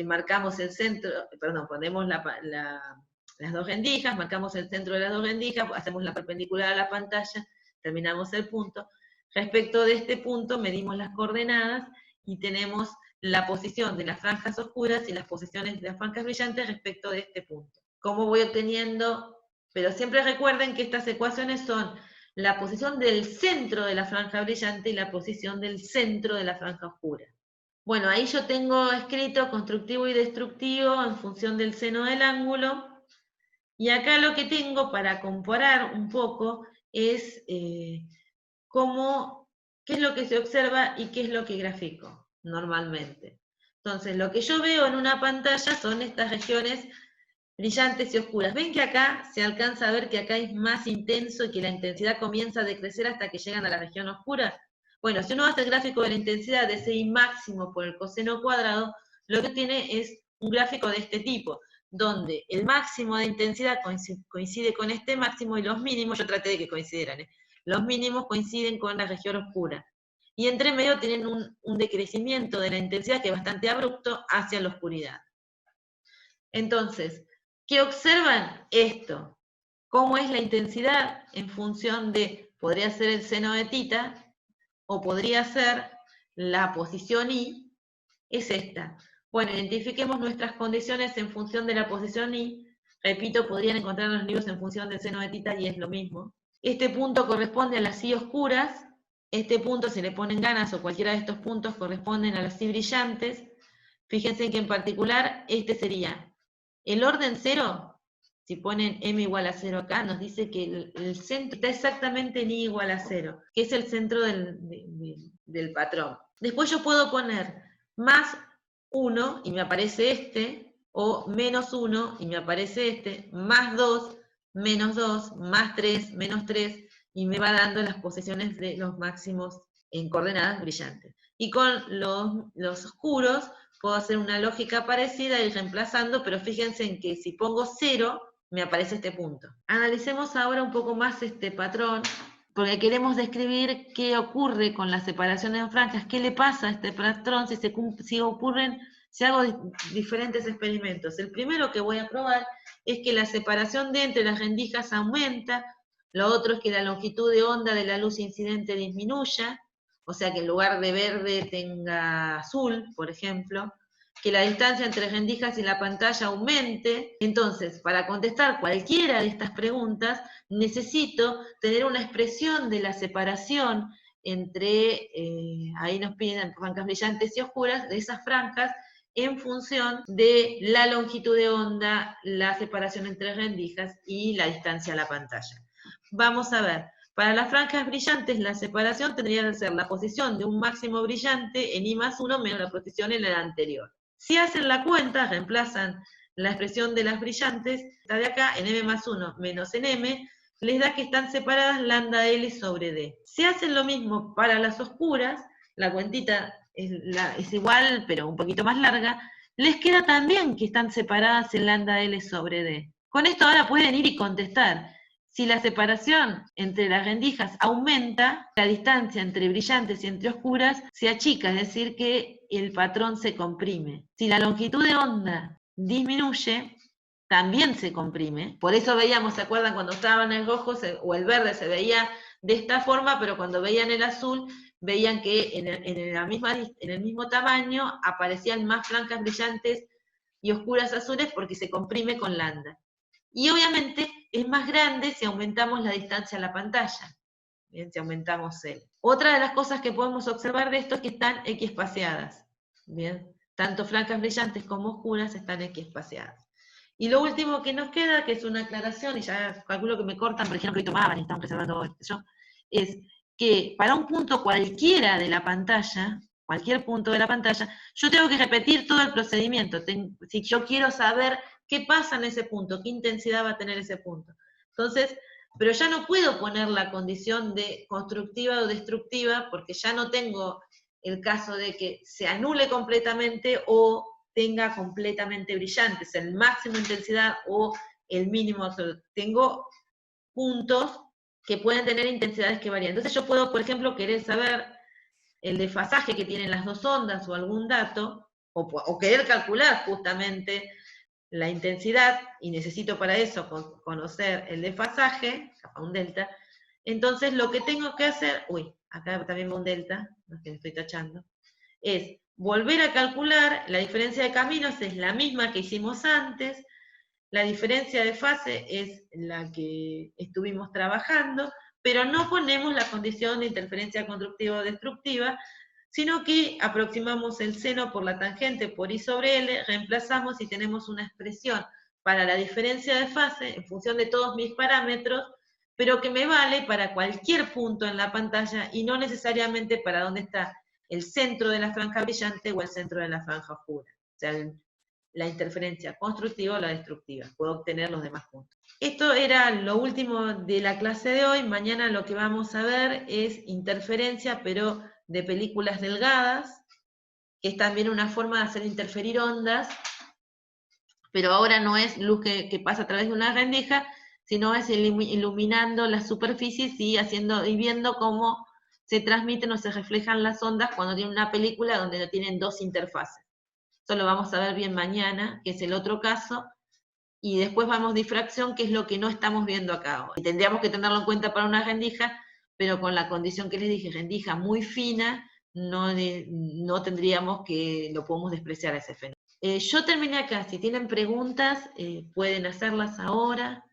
marcamos el centro, perdón, ponemos las dos rendijas, marcamos el centro de las dos rendijas, hacemos la perpendicular a la pantalla, terminamos el punto. Respecto de este punto, medimos las coordenadas y tenemos la posición de las franjas oscuras y las posiciones de las franjas brillantes respecto de este punto. ¿Cómo voy obteniendo? Pero siempre recuerden que estas ecuaciones son la posición del centro de la franja brillante y la posición del centro de la franja oscura. Bueno, ahí yo tengo escrito constructivo y destructivo en función del seno del ángulo, y acá lo que tengo para comparar un poco es qué es lo que se observa y qué es lo que grafico normalmente. Entonces, lo que yo veo en una pantalla son estas regiones brillantes y oscuras. ¿Ven que acá se alcanza a ver que acá es más intenso y que la intensidad comienza a decrecer hasta que llegan a la región oscura? Bueno, si uno hace el gráfico de la intensidad de ese I máximo por el coseno cuadrado, lo que tiene es un gráfico de este tipo, donde el máximo de intensidad coincide con este máximo y los mínimos, yo traté de que coincidieran, los mínimos coinciden con la región oscura. Y entre medio tienen un decrecimiento de la intensidad que es bastante abrupto hacia la oscuridad. Entonces, ¿qué observan? Esto. ¿Cómo es la intensidad en función de, podría ser el seno de tita, o podría ser la posición I, es esta. Bueno, identifiquemos nuestras condiciones en función de la posición I. Repito, podrían encontrar los libros en función del seno de tita y es lo mismo. Este punto corresponde a las I oscuras. Este punto, si le ponen ganas, o cualquiera de estos puntos corresponden a las I brillantes. Fíjense que en particular este sería el orden 0. Si ponen m igual a 0 acá, nos dice que el centro está exactamente en I igual a 0, que es el centro del patrón. Después yo puedo poner más 1 y me aparece este, o menos 1 y me aparece este, más 2, menos 2, más 3, menos 3, y me va dando las posiciones de los máximos en coordenadas brillantes. Y con los oscuros puedo hacer una lógica parecida y ir reemplazando, pero fíjense en que si pongo 0, me aparece este punto. Analicemos ahora un poco más este patrón, porque queremos describir qué ocurre con la separación en franjas, qué le pasa a este patrón si hago diferentes experimentos. El primero que voy a probar es que la separación entre las rendijas aumenta, lo otro es que la longitud de onda de la luz incidente disminuya, o sea que en lugar de verde tenga azul, por ejemplo, que la distancia entre rendijas y la pantalla aumente. Entonces, para contestar cualquiera de estas preguntas, necesito tener una expresión de la separación entre, ahí nos piden franjas brillantes y oscuras, de esas franjas, en función de la longitud de onda, la separación entre rendijas y la distancia a la pantalla. Vamos a ver. Para las franjas brillantes, la separación tendría que ser la posición de un máximo brillante en I más 1 menos la posición en el anterior. Si hacen la cuenta, reemplazan la expresión de las brillantes, está de acá, en M más 1 menos en M, les da que están separadas lambda L sobre D. Si hacen lo mismo para las oscuras, la cuentita es igual, pero un poquito más larga, les queda también que están separadas en lambda L sobre D. Con esto ahora pueden ir y contestar. Si la separación entre las rendijas aumenta, la distancia entre brillantes y entre oscuras se achica, es decir, que el patrón se comprime. Si la longitud de onda disminuye, también se comprime. Por eso veíamos, ¿se acuerdan? Cuando estaban el rojo o el verde se veía de esta forma, pero cuando veían el azul veían que en el mismo tamaño aparecían más franjas brillantes y oscuras azules porque se comprime con lambda. Y obviamente es más grande si aumentamos la distancia a la pantalla, bien, si aumentamos L. Otra de las cosas que podemos observar de esto es que están equiespaciadas, bien, tanto franjas brillantes como oscuras están equiespaciadas. Y lo último que nos queda, que es una aclaración, y ya calculo que me cortan, pero dijeron que hoy tomaban y estaban reservando yo, es que para un punto cualquiera de la pantalla, cualquier punto de la pantalla, yo tengo que repetir todo el procedimiento. Si yo quiero saber qué pasa en ese punto, qué intensidad va a tener ese punto. Entonces, pero ya no puedo poner la condición de constructiva o destructiva, porque ya no tengo el caso de que se anule completamente o tenga completamente brillante, es el máximo de intensidad o el mínimo absoluto. Tengo puntos que pueden tener intensidades que varían. Entonces yo puedo, por ejemplo, querer saber el desfasaje que tienen las dos ondas o algún dato, o querer calcular justamente la intensidad, y necesito para eso conocer el desfasaje, capaz un delta. Entonces lo que tengo que hacer, acá también va un delta, no es que me estoy tachando, es volver a calcular, la diferencia de caminos es la misma que hicimos antes, la diferencia de fase es la que estuvimos trabajando, pero no ponemos la condición de interferencia constructiva o destructiva, sino que aproximamos el seno por la tangente por I sobre L, reemplazamos y tenemos una expresión para la diferencia de fase en función de todos mis parámetros, pero que me vale para cualquier punto en la pantalla y no necesariamente para dónde está el centro de la franja brillante o el centro de la franja oscura. O sea, la interferencia constructiva o la destructiva. Puedo obtener los demás puntos. Esto era lo último de la clase de hoy. Mañana lo que vamos a ver es interferencia, pero de películas delgadas, que es también una forma de hacer interferir ondas, pero ahora no es luz que pasa a través de una rendija, sino es iluminando las superficies y viendo cómo se transmiten o se reflejan las ondas cuando tienen una película donde no tienen dos interfaces. Eso lo vamos a ver bien mañana, que es el otro caso, y después vamos difracción, que es lo que no estamos viendo acá hoy. Tendríamos que tenerlo en cuenta para una rendija, pero con la condición que les dije, rendija muy fina, no tendríamos que, lo podemos despreciar a ese fenómeno. Yo terminé acá, si tienen preguntas, pueden hacerlas ahora.